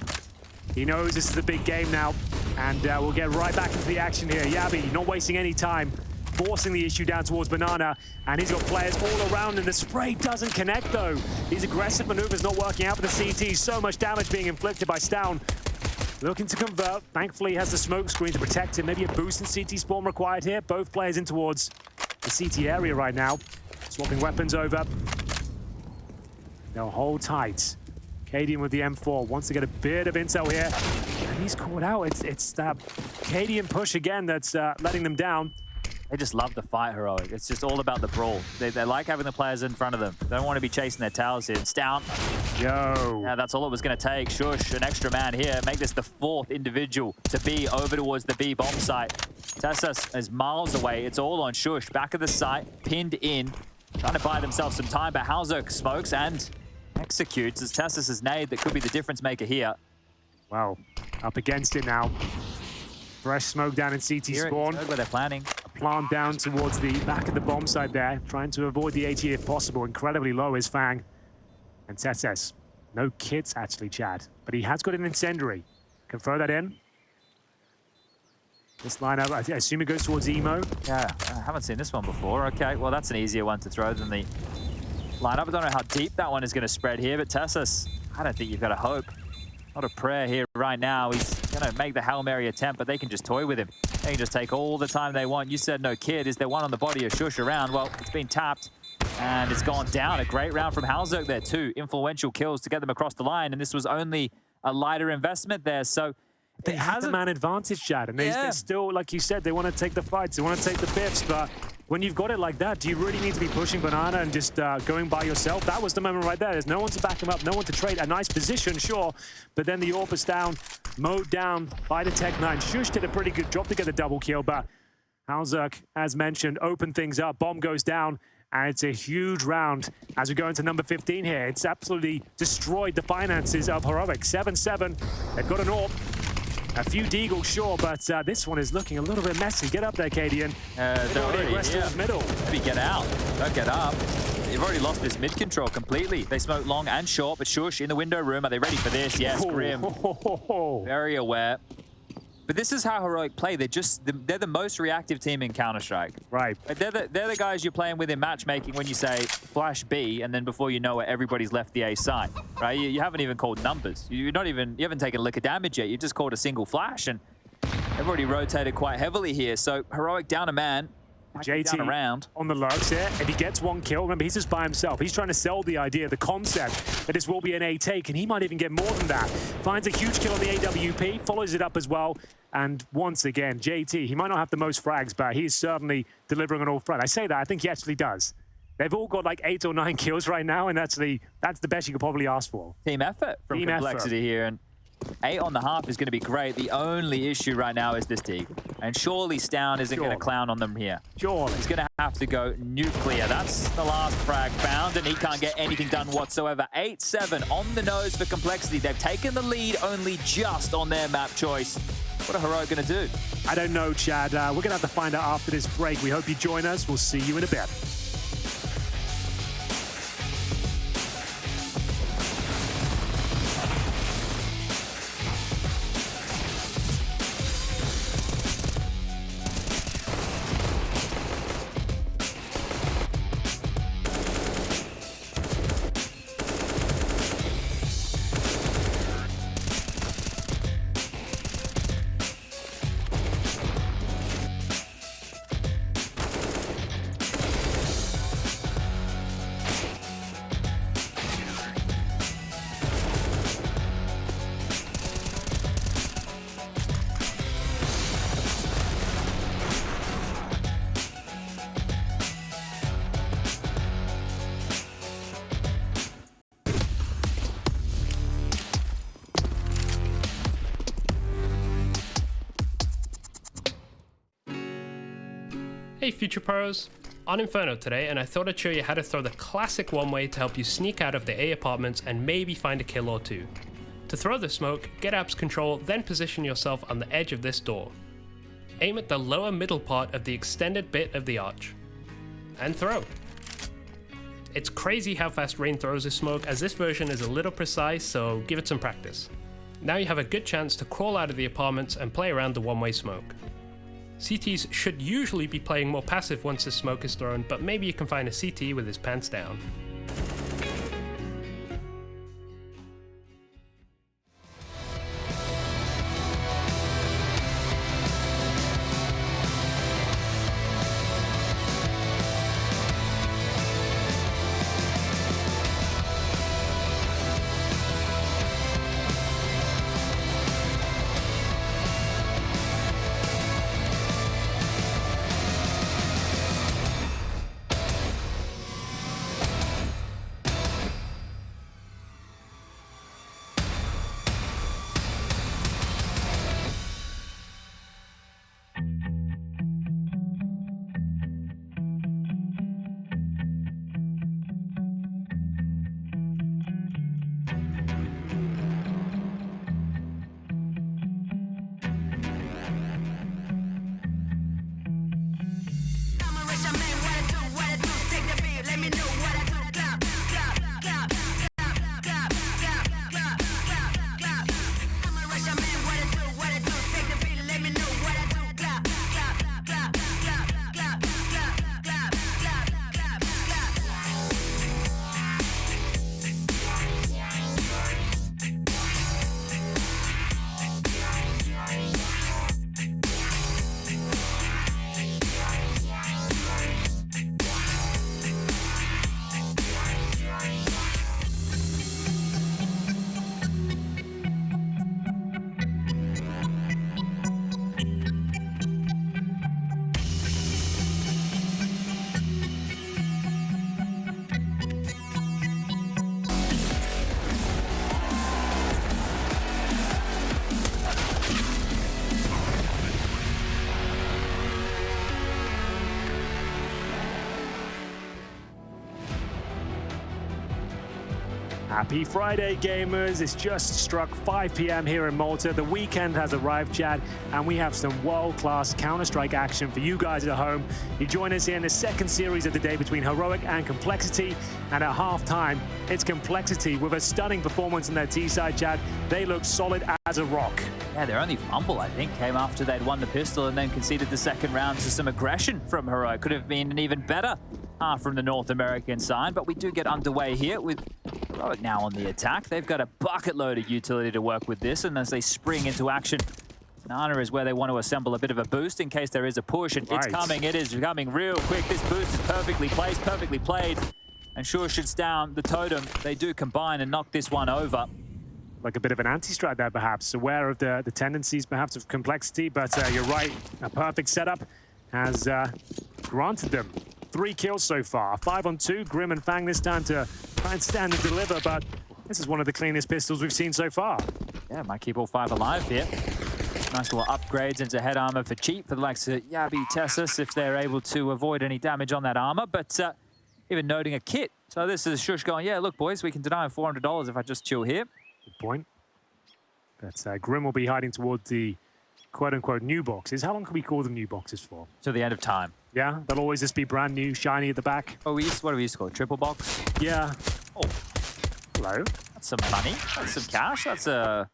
Speaker 1: He knows this is a big game now, and we'll get right back into the action here. Jabbi not wasting any time, forcing the issue down towards Banana, and he's got players all around, and the spray doesn't connect, though. These aggressive maneuvers not working out for the CT. So much damage being inflicted by Stown. Looking to convert. Thankfully, he has the smoke screen to protect him. Maybe a boost in CT spawn required here. Both players in towards the CT area right now. Swapping weapons over. They'll hold tight. KDN with the M4 wants to get a bit of intel here, and he's caught out. It's that KDN push again that's letting them down.
Speaker 2: They just love the fight, Heroic. It's just all about the brawl. They like having the players in front of them. They don't want to be chasing their tails here. Stown.
Speaker 1: Yo.
Speaker 2: Yeah, that's all it was going to take. Shush, an extra man here. Make this the 4th individual to be over towards the B bomb site. TeSeS is miles away. It's all on Shush. Back of the site, pinned in. Trying to buy themselves some time, but Halzerk smokes and executes as TeSeS' nade that could be the difference maker here.
Speaker 1: Wow, up against it now. Fresh smoke down in CT spawn.
Speaker 2: Where they're planning.
Speaker 1: A plant down towards the back of the bomb site there, trying to avoid the AT if possible. Incredibly low is FaNg. And TeSeS. No kits, actually, Chad. But he has got an incendiary. Can throw that in. This lineup, I assume it goes towards Emo.
Speaker 2: Yeah, I haven't seen this one before. Okay, well, that's an easier one to throw than the lineup. I don't know how deep that one is going to spread here, but TeSeS, I don't think you've got a hope. Not a prayer here right now. He's going to make the Hail Mary attempt, but they can just toy with him. They can just take all the time they want. You said no kid. Is there one on the body of Shush around? Well, it's been tapped, and it's gone down. A great round from Halzerk there. 2 influential kills to get them across the line, and this was only a lighter investment there. So
Speaker 1: they have the man advantage, Chad, and they still, like you said, they want to take the fights, they want to take the biffs, but when you've got it like that, do you really need to be pushing Banana and just going by yourself? That was the moment right there. There's no one to back him up, no one to trade. A nice position, sure, but then the AWP is down, mowed down by the Tech-9. Shush did a pretty good job to get the double kill, but Halzerk, as mentioned, opened things up. Bomb goes down, and it's a huge round as we go into number 15 here. It's absolutely destroyed the finances of Heroic. 7-7, they've got an AWP. A few deagles, sure, but this one is looking a little bit messy. Get up there, KDN.
Speaker 2: They're already
Speaker 1: aggressive
Speaker 2: here.
Speaker 1: middle.
Speaker 2: Maybe get out. Don't get up. They've already lost this mid control completely. They smoke long and short, but Shush in the window room. Are they ready for this? Yes, Grim. Very aware. But this is how Heroic play. They're the most reactive team in Counter-Strike.
Speaker 1: Right.
Speaker 2: They're the guys you're playing with in matchmaking when you say flash B, and then before you know it, everybody's left the A side. Right? You haven't even called numbers. You haven't taken a lick of damage yet. You just called a single flash, and they've already rotated quite heavily here. So Heroic down a man.
Speaker 1: JT
Speaker 2: down around.
Speaker 1: on the lurks here. If he gets one kill, remember, he's just by himself. He's trying to sell the idea, the concept that this will be an A take, and he might even get more than that. Finds a huge kill on the AWP, follows it up as well. And once again, JT, he might not have the most frags, but he's certainly delivering on all fronts. I say that, I think he actually does. They've all got like 8 or 9 kills right now, and that's the best you could probably ask for.
Speaker 2: Team effort from Complexity here. And 8 on the half is going to be great. The only issue right now is this Deagle. And surely Stown isn't going to clown on them here.
Speaker 1: Surely.
Speaker 2: He's going to have to go nuclear. That's the last frag found, and he can't get anything done whatsoever. 8-7 on the nose for Complexity. They've taken the lead only just on their map choice. What are Heroic going to do?
Speaker 1: I don't know, Chad. We're going to have to find out after this break. We hope you join us. We'll see you in a bit.
Speaker 4: Hey Future Pros, on Inferno today, and I thought I'd show you how to throw the classic one-way to help you sneak out of the A apartments and maybe find a kill or two. To throw the smoke, get apps control, then position yourself on the edge of this door. Aim at the lower middle part of the extended bit of the arch. And throw. It's crazy how fast Rain throws his smoke, as this version is a little precise, so give it some practice. Now you have a good chance to crawl out of the apartments and play around the one-way smoke. CTs should usually be playing more passive once the smoke is thrown, but maybe you can find a CT with his pants down.
Speaker 1: Happy Friday, gamers. It's just struck 5 p.m. here in Malta. The weekend has arrived, Chad, and we have some world-class Counter-Strike action for you guys at home. You join us here in the second series of the day between Heroic and Complexity, and at half-time, it's Complexity with a stunning performance on their T side, Chad. They look solid as a rock.
Speaker 2: Yeah, their only fumble, I think, came after they'd won the pistol and then conceded the second round to some aggression from Heroic. Could have been an even better half from the North American side, but we do get underway here with Heroic now on the attack. They've got a bucket load of utility to work with this, and as they spring into action, Nana is where they want to assemble a bit of a boost in case there is a push, and it's coming. It is coming real quick. This boost is perfectly placed, perfectly played, and sure shoots down the totem. They do combine and knock this one over.
Speaker 1: Like a bit of an anti-strat there, perhaps. Aware of the tendencies, perhaps, of Complexity, but you're right. A perfect setup has granted them 3 kills so far. 5 on 2. Grim and FaNg this time to try and stand and deliver, but this is one of the cleanest pistols we've seen so far.
Speaker 2: Yeah, might keep all 5 alive here. Nice little upgrades into head armor for cheap for the likes of jabbi, TeSeS, if they're able to avoid any damage on that armor, but even noting a kit. So this is Shush going, yeah, look, boys, we can deny him $400 if I just chill here.
Speaker 1: Good point. But Grim will be hiding towards the quote-unquote new boxes. How long can we call them new boxes for?
Speaker 2: To the end of time.
Speaker 1: Yeah, they'll always just be brand new, shiny at the back.
Speaker 2: Oh, what do we used to call it? Triple box?
Speaker 1: Yeah.
Speaker 2: Oh,
Speaker 1: Hello.
Speaker 2: that's some money. That's some cash. That's a...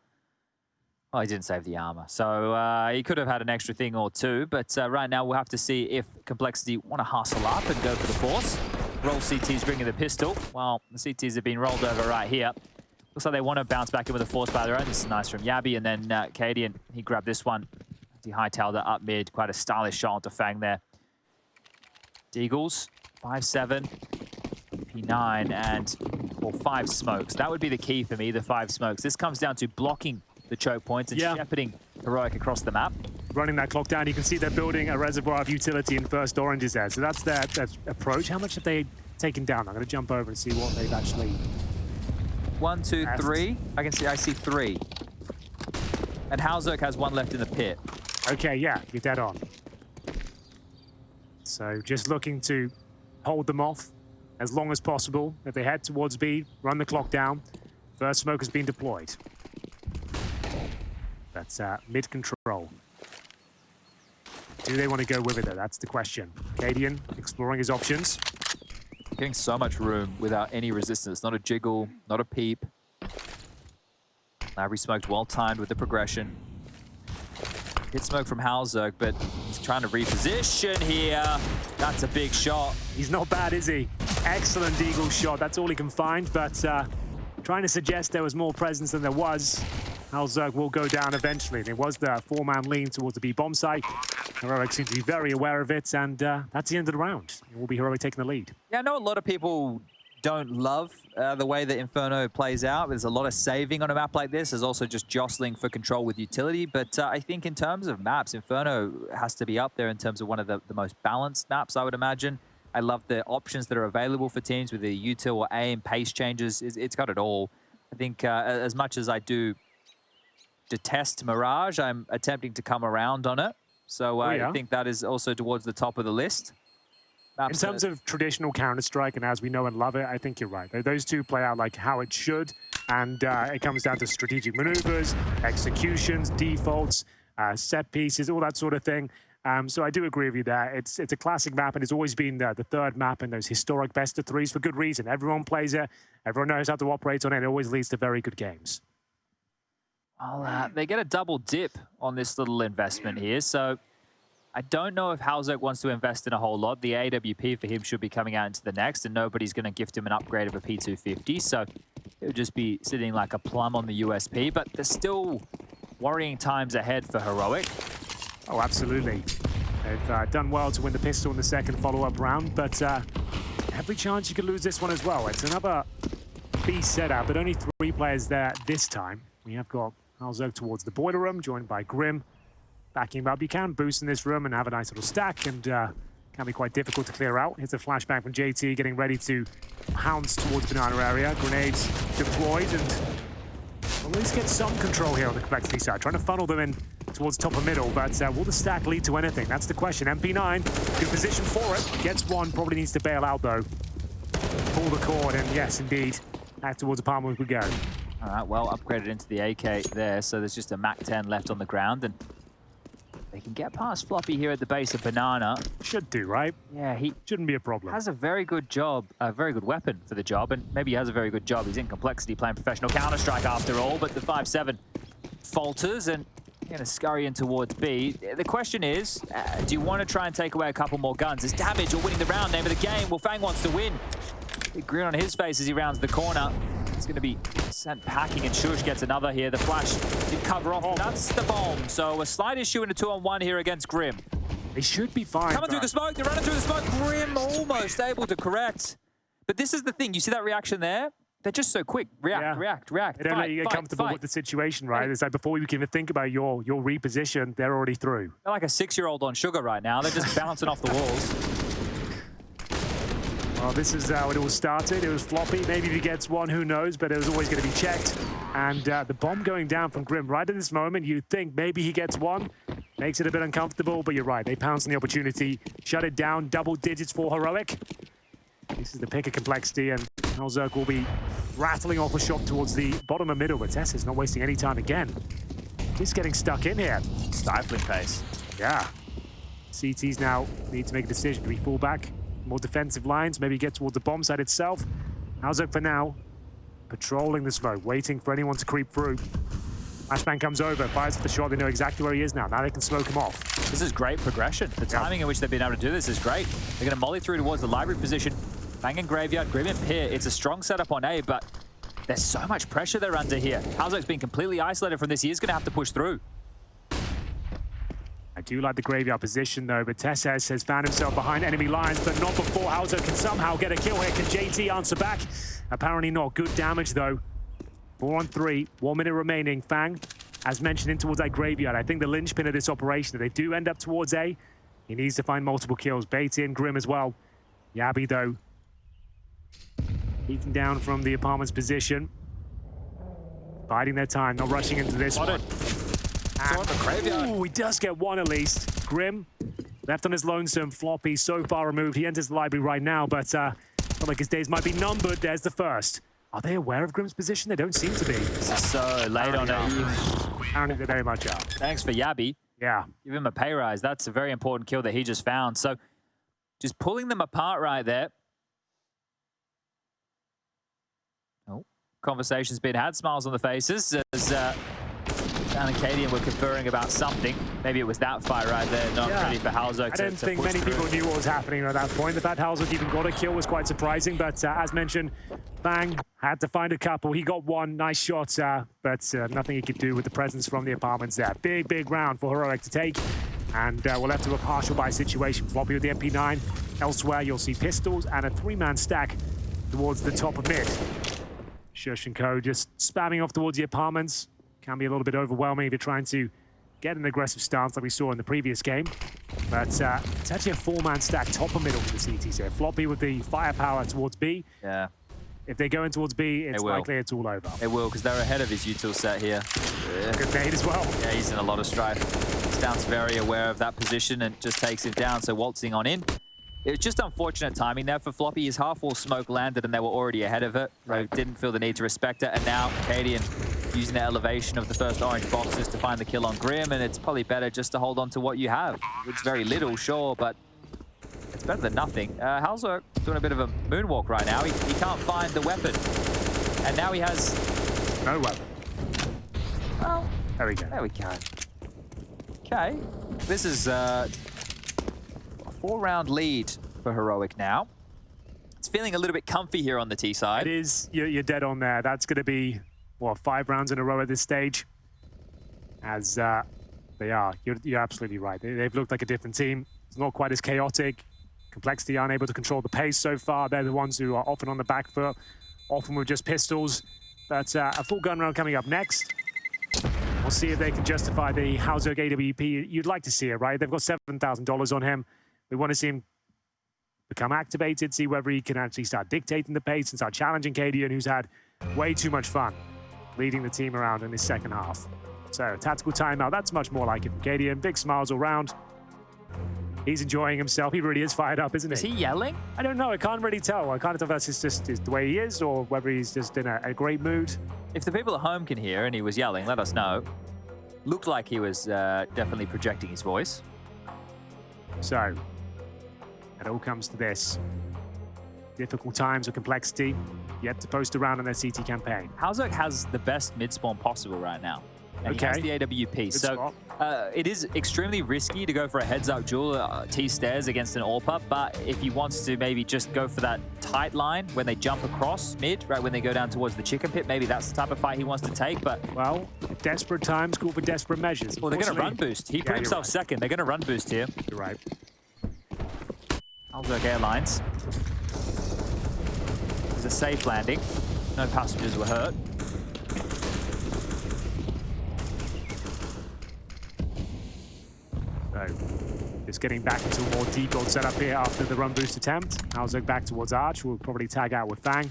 Speaker 2: Oh, he didn't save the armor. So he could have had an extra thing or two, but right now we'll have to see if Complexity want to hustle up and go for the force. Roll CTs bringing the pistol. Well, the CTs have been rolled over right here. Looks like they want to bounce back in with a force by their own. This is nice from jabbi, and then Cadian, he grabbed this one. He hightailed it up mid. Quite a stylish shot onto FaNg there. Deagles, 5-7, P9, and 5 smokes. That would be the key for me, the 5 smokes. This comes down to blocking the choke points and shepherding Heroic across the map.
Speaker 1: Running that clock down, you can see they're building a reservoir of utility in first oranges there. So that's their approach. How much have they taken down? I'm going to jump over and see what they've actually...
Speaker 2: 1, 2, 3. I see 3. And Halzerk has 1 left in the pit.
Speaker 1: Okay, yeah, you're dead on. So just looking to hold them off as long as possible. If they head towards B, run the clock down. First smoke has been deployed. That's mid-control. Do they want to go with it, though? That's the question. Cadian exploring his options.
Speaker 2: Getting so much room without any resistance. Not a jiggle, not a peep. Larry smoked well-timed with the progression. Hit smoke from Halzerk, but he's trying to reposition here. That's a big shot.
Speaker 1: He's not bad, is he? Excellent Eagle shot. That's all he can find, but trying to suggest there was more presence than there was. Halzerk will go down eventually. There was the 4-man lean towards the B bomb site. Heroic seem to be very aware of it, and that's the end of the round. It will be Heroic taking the lead.
Speaker 2: Yeah, I know a lot of people don't love the way that Inferno plays out. There's a lot of saving on a map like this. There's also just jostling for control with utility. But I think in terms of maps, Inferno has to be up there in terms of one of the most balanced maps, I would imagine. I love the options that are available for teams with the util or aim, pace changes. It's got it all. I think as much as I do detest Mirage, I'm attempting to come around on it. So I think that is also towards the top of the list.
Speaker 1: In terms of traditional Counter-Strike, and as we know and love it, I think you're right. Those two play out like how it should, and it comes down to strategic maneuvers, executions, defaults, set pieces, all that sort of thing. So I do agree with you there. It's a classic map, and it's always been the third map in those historic best-of-3s for good reason. Everyone plays it. Everyone knows how to operate on it. It always leads to very good games.
Speaker 2: Well, they get a double dip on this little investment here, so I don't know if Halzerk wants to invest in a whole lot. The AWP for him should be coming out into the next, and nobody's going to gift him an upgrade of a P250, so it would just be sitting like a plum on the USP, but there's still worrying times ahead for Heroic.
Speaker 1: Oh, absolutely. They've done well to win the pistol in the second follow-up round, but every chance you could lose this one as well. It's another B setup, but only 3 players there this time. We have got Halzerk towards the boiler room, joined by Grim. Backing him up, you can boost in this room and have a nice little stack, and can be quite difficult to clear out. Here's a flashback from JT, getting ready to pounce towards banana area. Grenades deployed, and we'll at least get some control here on the Complexity side. Trying to funnel them in towards top of middle, but will the stack lead to anything? That's the question. MP9, good position for it. Gets one, probably needs to bail out though. Pull the cord, and yes, indeed. Back towards apartment we go.
Speaker 2: All right, well upgraded into the AK there, so there's just a MAC-10 left on the ground, and they can get past Floppy here at the base of Banana.
Speaker 1: Should do, right?
Speaker 2: Yeah, he
Speaker 1: Shouldn't be a problem.
Speaker 2: has a very good job, a very good weapon for the job, and maybe he has a very good job. He's in Complexity playing professional Counter-Strike after all, but the 5-7 falters and going to scurry in towards B. The question is, do you want to try and take away a couple more guns? Is damage or winning the round name of the game? Well, FaNg wants to win. Big grin on his face as he rounds the corner. He's going to be sent packing, and Shush gets another here. The flash did cover off. That's the bomb. So a slight issue in a 2-on-1 here against Grim.
Speaker 1: They should be fine.
Speaker 2: Coming through the smoke. They're running through the smoke. Grim almost able to correct. But this is the thing. You see that reaction there? They're just so quick. React. They
Speaker 1: don't let you get comfortable with the situation, right? It's like before you can even think about your reposition, they're already through.
Speaker 2: They're like a 6-year-old on sugar right now. They're just bouncing off the walls.
Speaker 1: Well, this is how it all started. It was Floppy. Maybe if he gets one, who knows? But it was always going to be checked. And the bomb going down from Grim right at this moment, you'd think maybe he gets one. Makes it a bit uncomfortable, but you're right. They pounce on the opportunity. Shut it down. Double digits for Heroic. This is the pick of Complexity, and Halzerk will be rattling off a shot towards the bottom of middle, but TeSeS is not wasting any time again. Just getting stuck in here.
Speaker 2: Stifling pace.
Speaker 1: Yeah. CTs now need to make a decision. Do we fall back? More defensive lines, maybe get towards the bomb site itself. Halzerk for now, patrolling the smoke, waiting for anyone to creep through. Flashbang comes over, fires for the shot. They know exactly where he is now. Now they can smoke him off.
Speaker 2: This is great progression. The timing in which they've been able to do this is great. They're going to molly through towards the library position. FaNg and Graveyard, Grim and Pier. It's a strong setup on A, but there's so much pressure they're under here. Halzerk's been completely isolated from this. He is going to have to push through.
Speaker 1: I do like the Graveyard position, though, but TeSeS has found himself behind enemy lines, but not before Halzerk can somehow get a kill here. Can JT answer back? Apparently not. Good damage, though. 4-on-3, 1 minute remaining. FaNg, as mentioned, in towards that Graveyard. I think the linchpin of this operation, if they do end up towards A, he needs to find multiple kills. Bait in, Grim as well. jabbi, though, peeking down from the apartment's position. Biding their time, not rushing into this one. Ooh, he does get one at least. Grim, left on his lonesome. Floppy so far removed. He enters the library right now, but not like his days might be numbered. There's the first. Are they aware of Grim's position? They don't seem to be.
Speaker 2: This is so late on it.
Speaker 1: Apparently they very much are.
Speaker 2: Thanks for jabbi.
Speaker 1: Yeah.
Speaker 2: Give him a pay rise. That's a very important kill that he just found. So just pulling them apart right there. Oh, conversation's been had. Smiles on the faces as Dan and Cadian were conferring about something. Maybe it was that fight right there, not ready for Halzerk to
Speaker 1: I don't think many people knew what was happening at that point. The fact Halzerk even got a kill was quite surprising, but as mentioned, FaNg had to find a couple. He got one nice shot, but nothing he could do with the presence from the apartments there. Big round for Heroic to take, and we're left to a partial buy situation. Floppy with the MP9. Elsewhere, you'll see pistols and a 3-man stack towards the top of mid. Shush and Co just spamming off towards the apartments. Can be a little bit overwhelming if you're trying to get an aggressive stance like we saw in the previous game. But it's actually a 4-man stack top and middle for the CTs here. Floppy with the firepower towards B.
Speaker 2: Yeah.
Speaker 1: If they go in towards B, it's likely it's all over.
Speaker 2: It will, because they're ahead of his util set here.
Speaker 1: Yeah. Good nade as well.
Speaker 2: Yeah, he's in a lot of strife. Stoun's very aware of that position and just takes him down, so waltzing on in. It was just unfortunate timing there for Floppy. His half-wall smoke landed and they were already ahead of it. They didn't feel the need to respect it. And now Cadian using the elevation of the first orange boxes to find the kill on Grim, and it's probably better just to hold on to what you have. It's very little, sure, but it's better than nothing. Halzerk doing a bit of a moonwalk right now. He can't find the weapon. And now he has...
Speaker 1: no weapon.
Speaker 2: Well,
Speaker 1: there we go.
Speaker 2: There we go. Okay. This is a 4-round lead for Heroic now. It's feeling a little bit comfy here on the T side.
Speaker 1: It is. You're dead on there. That's going to be, what, 5 rounds in a row at this stage? As they are. You're absolutely right. They've looked like a different team. It's not quite as chaotic. Complexity aren't able to control the pace so far. They're the ones who are often on the back foot, often with just pistols. But a full gun round coming up next. We'll see if they can justify the Halzerk AWP. You'd like to see it, right? They've got $7,000 on him. We want to see him become activated, see whether he can actually start dictating the pace and start challenging Cadian, who's had way too much fun leading the team around in this second half. So, tactical timeout, that's much more like it from Cadian. Big smiles all round. He's enjoying himself. He really is fired up, isn't he?
Speaker 2: Is he yelling?
Speaker 1: I don't know. I can't really tell. I can't tell if that's just the way he is or whether he's just in a great mood.
Speaker 2: If the people at home can hear and he was yelling, let us know. Looked like he was definitely projecting his voice.
Speaker 1: So, it all comes to this. Difficult times of complexity, yet to post around on their CT campaign.
Speaker 2: Halzok has the best mid-spawn possible right now. And he has the AWP.
Speaker 1: Good
Speaker 2: So it is extremely risky to go for a heads-up duel TeSeS against an AWP, but if he wants to maybe just go for that tight line when they jump across mid, right when they go down towards the chicken pit, maybe that's the type of fight he wants to take. But
Speaker 1: well, desperate times call for desperate measures.
Speaker 2: Well, they're going to run boost. He put himself second. They're going to run boost here.
Speaker 1: You're right.
Speaker 2: Halzok Airlines. It was a safe landing. No passengers were hurt.
Speaker 1: So, just getting back into a more deep-build setup here after the run boost attempt. Halzok back towards Arch. We'll probably tag out with FaNg.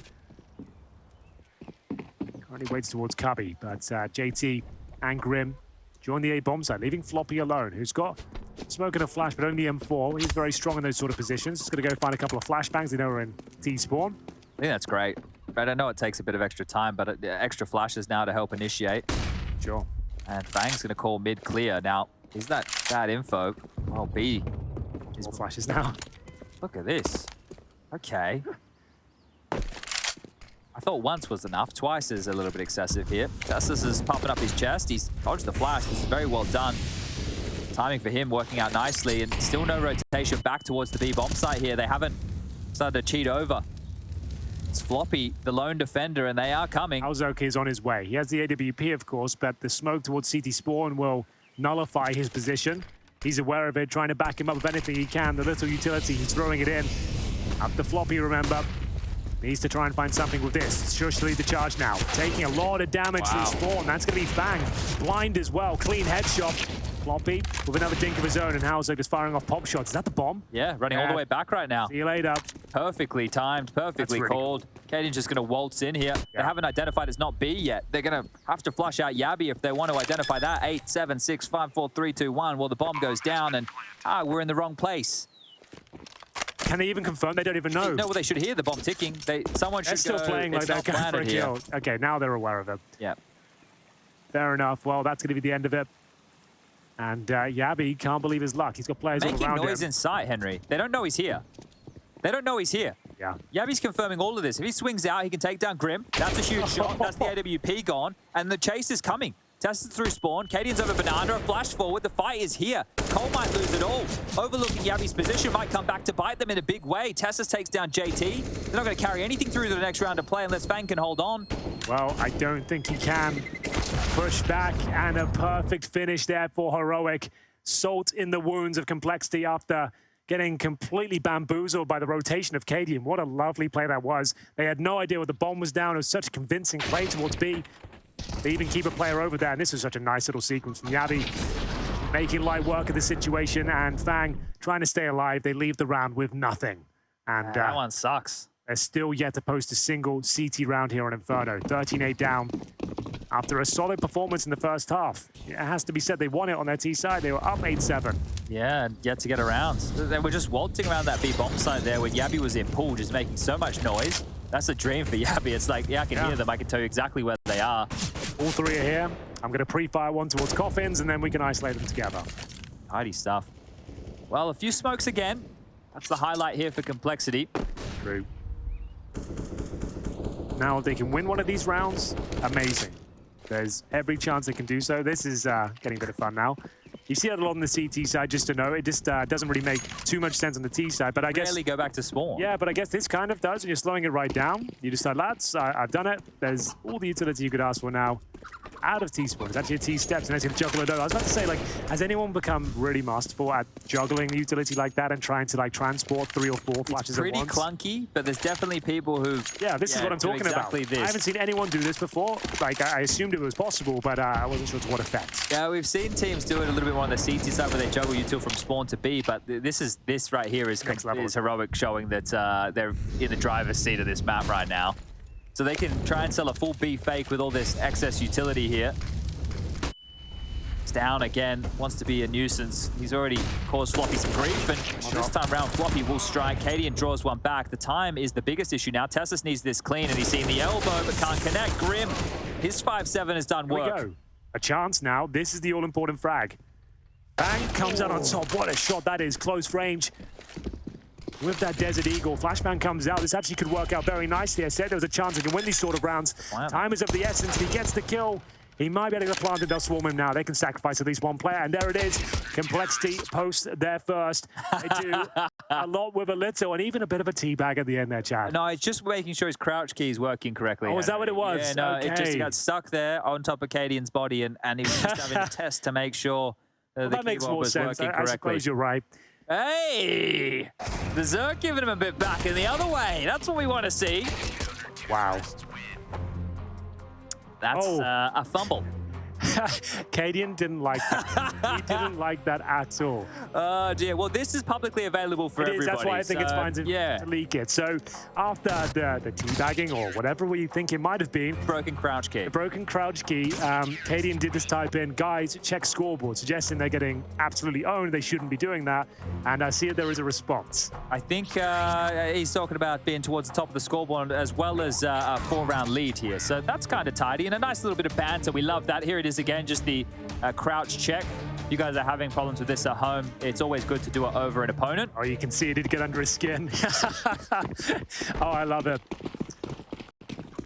Speaker 1: Currently waits towards Cubby, but JT and Grim join the A bomb side, leaving Floppy alone, who's got smoke and a flash, but only M4. He's very strong in those sort of positions. He's going to go find a couple of flashbangs. They know we're in T-spawn.
Speaker 2: I think that's great. Right, I know it takes a bit of extra time, but extra flashes now to help initiate.
Speaker 1: Sure.
Speaker 2: And FaNg's going to call mid clear. Now, is that bad info? Oh, B.
Speaker 1: More flashes now.
Speaker 2: Look at this. Okay. I thought once was enough. Twice is a little bit excessive here. TeSeS is pumping up his chest. He's dodged the flash. This is very well done. Timing for him working out nicely, and still no rotation back towards the B bomb site here. They haven't started to cheat over. It's Floppy, the lone defender, and they are coming.
Speaker 1: Halzok is on his way. He has the AWP, of course, but the smoke towards CT spawn will nullify his position. He's aware of it, trying to back him up with anything he can. The little utility, he's throwing it in. Up to Floppy, remember. Needs to try and find something with this. Sure to lead the charge now. Taking a lot of damage to the spawn. That's going to be FaNg. Blind as well. Clean headshot. Floppy with another dink of his own, and Halzok is firing off pop shots. Is that the bomb?
Speaker 2: Yeah, running all the way back right now.
Speaker 1: See you later.
Speaker 2: Perfectly timed, perfectly called. Cadian's just going to waltz in here. They haven't identified it's not B yet. They're going to have to flush out jabbi if they want to identify that. 8, 7, 6, 5, 4, 3, 2, 1. Well, the bomb goes down, and we're in the wrong place.
Speaker 1: Can they even confirm? They don't even know.
Speaker 2: No, well, they should hear the bomb ticking. Someone should
Speaker 1: still playing like they're going for a kill. Okay, now they're aware of it.
Speaker 2: Yeah.
Speaker 1: Fair enough. Well, that's going to be the end of it. And jabbi can't believe his luck. He's got players all around him.
Speaker 2: Making noise in sight, Henry. They don't know he's here. They don't know he's here.
Speaker 1: Yeah.
Speaker 2: jabbi's confirming all of this. If he swings out, he can take down Grim. That's a huge shot. That's the AWP gone. And the chase is coming. TeSeS through spawn. Cadian's over Banana. A flash forward. The fight is here. Cole might lose it all. Overlooking jabbi's position might come back to bite them in a big way. TeSeS takes down JT. They're not going to carry anything through to the next round of play unless FaNg can hold on.
Speaker 1: Well, I don't think he can. Push back, and a perfect finish there for Heroic. Salt in the wounds of complexity after getting completely bamboozled by the rotation of Cadian. What a lovely play that was. They had no idea what the bomb was down. It was such a convincing play towards B. They even keep a player over there, and this was such a nice little sequence from jabbi, making light work of the situation, and FaNg trying to stay alive. They leave the round with nothing. And
Speaker 2: that one sucks.
Speaker 1: They're still yet to post a single CT round here on Inferno. 13-8 down after a solid performance in the first half. It has to be said, they won it on their T side. They were up 8-7.
Speaker 2: Yeah, and yet to get around. They were just waltzing around that B bomb side there when jabbi was in pool, just making so much noise. That's a dream for jabbi. It's like, yeah, I can hear them. I can tell you exactly where they are.
Speaker 1: All three are here. I'm going to pre-fire one towards coffins, and then we can isolate them together.
Speaker 2: Tidy stuff. Well, a few smokes again. That's the highlight here for complexity.
Speaker 1: True. Now, if they can win one of these rounds, amazing. There's every chance they can do so. This is getting a bit of fun now. You see that a lot on the CT side, just to know. It just doesn't really make too much sense on the T side, but I guess...
Speaker 2: Rarely go back to spawn.
Speaker 1: Yeah, but I guess this kind of does, and you're slowing it right down. You decide, lads, I've done it. There's all the utility you could ask for now. Out of T-spawn. It's actually a T-steps, and it's going to juggle it over. I was about to say, like, has anyone become really masterful at juggling the utility like that and trying to, like, transport 3 or 4 flashes at once?
Speaker 2: It's pretty clunky, but there's definitely people who...
Speaker 1: Yeah, this is what I'm talking about.
Speaker 2: This.
Speaker 1: I haven't seen anyone do this before. Like, I assumed it was possible, but I wasn't sure to what effect.
Speaker 2: Yeah, we've seen teams do it a little bit more on the CT side where they juggle util from spawn to B, but this right here is Heroic, showing that they're in the driver's seat of this map right now. So they can try and sell a full B fake with all this excess utility here. It's down again, wants to be a nuisance. He's already caused Floppy some grief, and this time round, Floppy will strike. Cadian draws one back. The time is the biggest issue now. TeSeS needs this clean, and he's seen the elbow, but can't connect. Grim, his 5-7 has done work.
Speaker 1: Here we go. A chance now. This is the all-important frag. FaNg comes out on top. What a shot that is. Close range. With that Desert Eagle, Flashbang comes out. This actually could work out very nicely. I said there was a chance he can win these sort of rounds.
Speaker 2: Wow. Time
Speaker 1: is of the essence. If he gets the kill, he might be able to get planted. They'll swarm him now. They can sacrifice at least one player. And there it is. Complexity post there first. They do a lot with a little, and even a bit of a teabag at the end there, Chad.
Speaker 2: No, it's just making sure his crouch key is working correctly.
Speaker 1: Oh, is that what it was?
Speaker 2: Yeah, no,
Speaker 1: okay.
Speaker 2: it just got stuck there on top of Cadian's body, and he was just having a test to make sure the
Speaker 1: that makes
Speaker 2: keyboard
Speaker 1: more
Speaker 2: was
Speaker 1: sense.
Speaker 2: working
Speaker 1: I
Speaker 2: correctly.
Speaker 1: suppose you're right.
Speaker 2: Hey! The Zerk giving him a bit back in the other way. That's what we want to see.
Speaker 1: Wow.
Speaker 2: That's a fumble.
Speaker 1: Cadian didn't like that. He didn't like that at all.
Speaker 2: Oh, dear. Well, this is publicly available for everybody.
Speaker 1: That's why I think it's fine to leak it. So after the teabagging or whatever we think it might have been.
Speaker 2: Broken crouch key.
Speaker 1: The broken crouch key. Cadian did this type in, guys, check scoreboard, suggesting they're getting absolutely owned. They shouldn't be doing that. And I see that there is a response.
Speaker 2: I think he's talking about being towards the top of the scoreboard as well as a 4-round lead here. So that's kind of tidy and a nice little bit of banter. We love that. Here it is again, just the crouch check. You guys are having problems with this at home. It's always good to do it over an opponent.
Speaker 1: Oh, you can see it did get under his skin. Oh, I love it.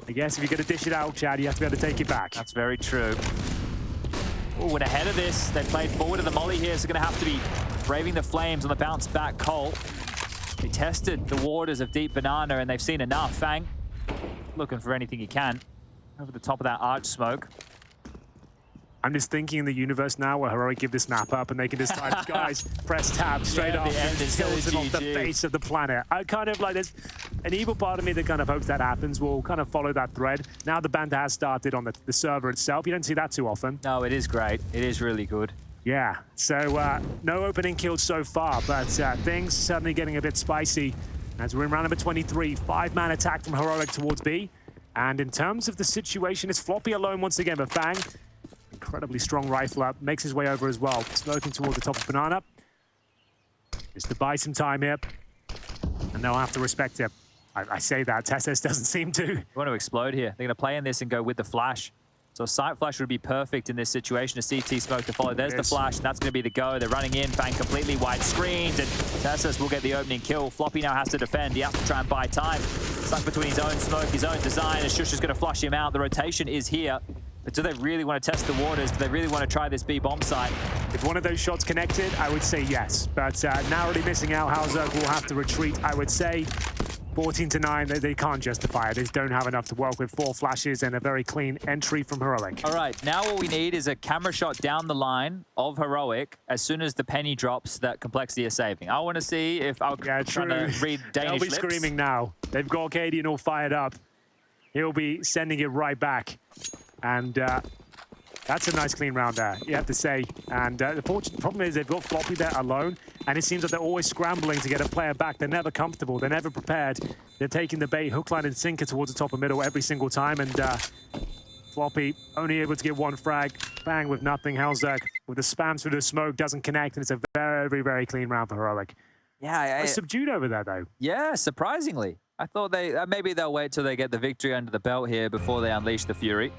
Speaker 1: I guess if you're going to dish it out, Chad, you have to be able to take it back.
Speaker 2: That's very true. Oh, and ahead of this, they played forward to the molly here, so going to have to be braving the flames on the bounce back Colt. They tested the waters of Deep Banana, and they've seen enough. FaNg looking for anything he can over the top of that arch smoke.
Speaker 1: I'm just thinking in the universe now where Heroic give this map up and they can decide, guys, press tab straight off and kills him off the face of the planet. I kind of like, there's an evil part of me that kind of hopes that happens. We'll kind of follow that thread. Now the banter has started on the server itself. You don't see that too often.
Speaker 2: No, it is great. It is really good.
Speaker 1: Yeah, so no opening kills so far, but things suddenly getting a bit spicy as we're in round number 23. 5-man attack from Heroic towards B. And in terms of the situation, it's Floppy alone once again, but FaNg, incredibly strong rifle up, makes his way over as well. Smoking towards the top of Banana. Just to buy some time here. And they'll have to respect it. I say that, TeSeS doesn't seem to.
Speaker 2: They want to explode here. They're going to play in this and go with the flash. So a sight flash would be perfect in this situation. A CT smoke to follow. There's the flash, and that's going to be the go. They're running in. FaNg completely wide screened, and TeSeS will get the opening kill. Floppy now has to defend. He has to try and buy time. Stuck between his own smoke, his own design, and Shush is going to flush him out. The rotation is here. But do they really want to test the waters? Do they really want to try this B bomb site?
Speaker 1: If one of those shots connected, I would say yes. But narrowly missing out, Hauser will have to retreat, I would say. 14-9, they can't justify it. They just don't have enough to work with. 4 flashes and a very clean entry from Heroic.
Speaker 2: All right, now what we need is a camera shot down the line of Heroic as soon as the penny drops that Complexity is saving. I want to see if I'm trying to read Danish
Speaker 1: They'll be
Speaker 2: lips.
Speaker 1: screaming now. They've got Cadian all fired up. He'll be sending it right back. And that's a nice clean round there, you have to say. And the problem is they've got Floppy there alone, and it seems like they're always scrambling to get a player back. They're never comfortable. They're never prepared. They're taking the bait, hook, line, and sinker towards the top and middle every single time. And Floppy only able to get 1 frag. FaNg with nothing. Hellzerk with the spams through the smoke doesn't connect, and it's a very, very clean round for Heroic.
Speaker 2: Yeah,
Speaker 1: subdued over there, though.
Speaker 2: Yeah, surprisingly. I thought maybe they'll wait till they get the victory under the belt here before they unleash the Fury.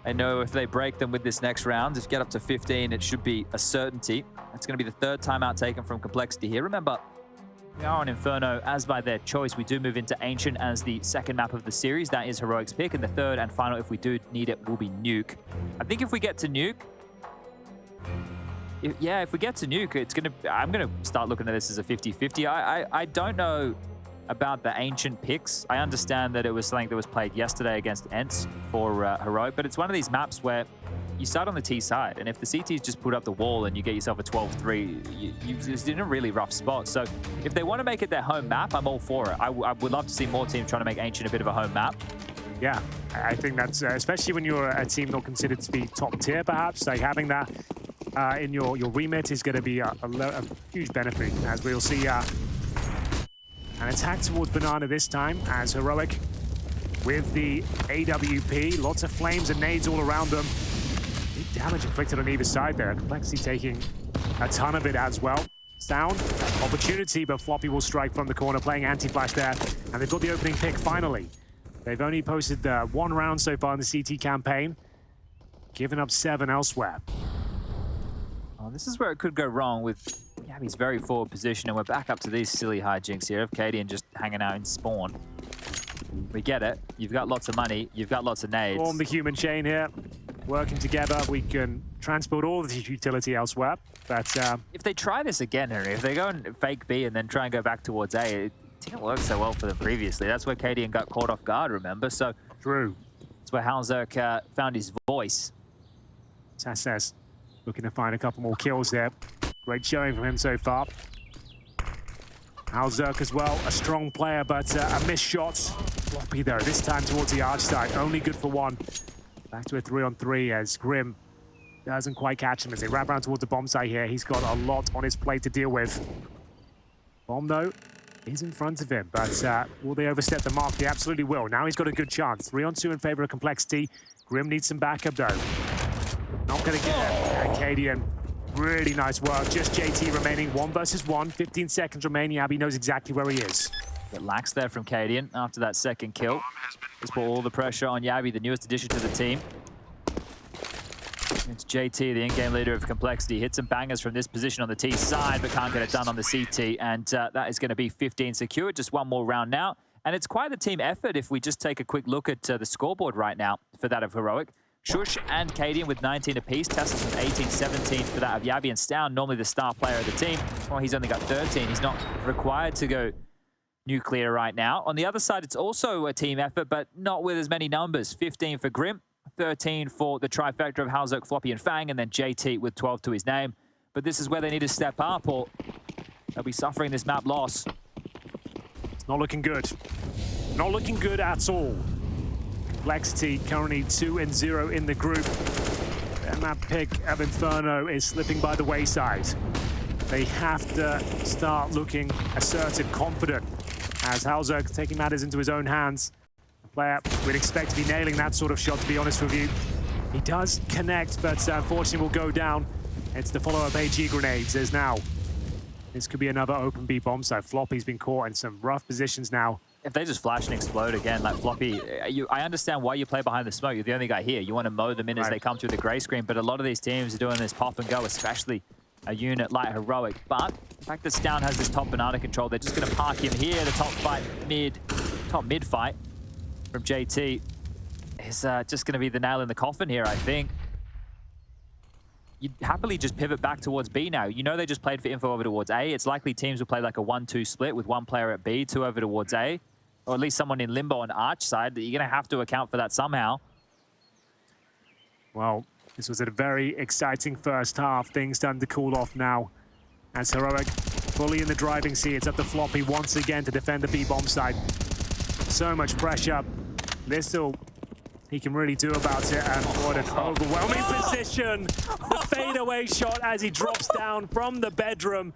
Speaker 2: I know if they break them with this next round, if you get up to 15, it should be a certainty. That's going to be the 3rd timeout taken from Complexity here. Remember, we are on Inferno as by their choice. We do move into Ancient as the 2nd map of the series. That is Heroic's pick. And the 3rd and final, if we do need it, will be Nuke. I think if we get to Nuke, if we get to Nuke, I'm going to start looking at this as a 50-50. I don't know about the Ancient picks. I understand that it was something that was played yesterday against Ents for Heroic, but it's one of these maps where you start on the T side, and if the CTs just put up the wall and you get yourself a 12-3, you're in a really rough spot. So if they want to make it their home map, I'm all for it. I would love to see more teams trying to make Ancient a bit of a home map.
Speaker 1: Yeah, I think that's, especially when you're a team not considered to be top tier, perhaps, like having that in your remit is going to be a huge benefit, as we'll see. An attack towards Banana this time as Heroic with the AWP. Lots of flames and nades all around them. damage inflicted on either side there. Complexity taking a ton of it as well. Sound, opportunity, but Floppy will strike from the corner, playing anti-flash there. And they've got the opening pick finally. They've only posted one round so far in the CT campaign, giving up 7 elsewhere.
Speaker 2: Oh, this is where it could go wrong with jabbi's very forward position, and we're back up to these silly hijinks here of Cadian just hanging out in spawn. We get it. You've got lots of money. You've got lots of nades.
Speaker 1: Form the human chain here. Working together, we can transport all of the utility elsewhere. But
Speaker 2: if they try this again, Henry, if they go and fake B and then try and go back towards A, it didn't work so well for them previously. That's where Cadian got caught off guard, remember? So
Speaker 1: true.
Speaker 2: That's where Halzerk found his voice.
Speaker 1: TeSeS looking to find a couple more kills there. Great showing from him so far. Halzerk as well, a strong player, but a missed shot. Floppy though, this time towards the arch side, only good for 1. Back to a 3-on-3 as Grim doesn't quite catch him as they wrap around towards the bomb site here. He's got a lot on his plate to deal with. Bomb though is in front of him, but will they overstep the mark? They absolutely will. Now he's got a good chance. 3-on-2 in favor of Complexity. Grim needs some backup though. Not gonna get it. And Cadian, really nice work. Just JT remaining, 1 versus 1. 15 seconds remaining. jabbi knows exactly where he is.
Speaker 2: Bit lax there from Cadian after that second kill. Just put all the pressure on jabbi, the newest addition to the team. It's JT, the in-game leader of Complexity. Hits some bangers from this position on the T side, but can't get it done on the CT. And that is going to be 15 secured. Just 1 more round now. And it's quite a team effort if we just take a quick look at the scoreboard right now for that of Heroic. Shush and Cadian with 19 apiece. TeSeS with 18, 17 for that of jabbi. And Stown, normally the star player of the team. Well, he's only got 13. He's not required to go nuclear right now. On the other side, it's also a team effort, but not with as many numbers. 15 for Grim, 13 for the trifecta of Halzerk, Floppy, and FaNg, and then JT with 12 to his name. But this is where they need to step up, or they'll be suffering this map loss.
Speaker 1: It's not looking good. Not looking good at all. Complexity currently 2-0 in the group. And that pick of Inferno is slipping by the wayside. They have to start looking assertive, confident, as Halzerk taking matters into his own hands. A player we'd expect to be nailing that sort of shot, to be honest with you. He does connect, but unfortunately will go down. It's the follow-up AG grenades. There's now. This could be another open B bomb site. Floppy's been caught in some rough positions now.
Speaker 2: If they just flash and explode again, like Floppy, I understand why you play behind the smoke. You're the only guy here. You want to mow them in as they come through the gray screen, but a lot of these teams are doing this pop and go, especially a unit like Heroic. But the fact that Stown has this top banana control, they're just going to park him here. The top mid fight from JT is just going to be the nail in the coffin here, I think. You'd happily just pivot back towards B now. You know they just played for info over towards A. It's likely teams will play like a 1-2 split with 1 player at B, 2 over towards A. Or at least someone in limbo on arch side. You're going to have to account for that somehow.
Speaker 1: Well, this was a very exciting first half. Things starting to cool off now. As Heroic fully in the driving seat. It's up to Floppy once again to defend the B bomb side. So much pressure. Little he can really do about it, and what an overwhelming position. The fadeaway shot as he drops down from the bedroom.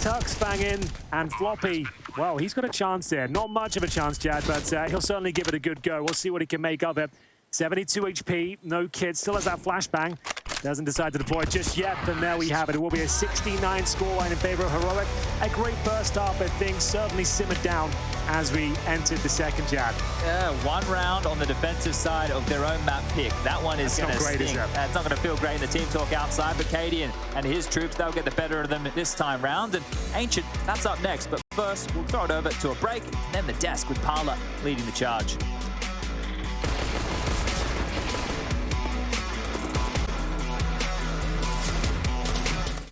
Speaker 1: Tucks FaNg in, and Floppy, well, he's got a chance there. Not much of a chance, Jad, but he'll certainly give it a good go. We'll see what he can make of it. 72 HP, no kid, still has that flashbang. Doesn't decide to deploy just yet, and there we have it. It will be a 69 scoreline in favor of Heroic. A great first half, but things certainly simmered down as we entered the second, Jad.
Speaker 2: Yeah, 1 round on the defensive side of their own map pick. That one is going to stink. It's not going to feel great in the team talk outside, but Cadian and his troops, they'll get the better of them this time round. And Ancient, that's up next. But first, we'll throw it over to a break, then the desk with Parla leading the charge.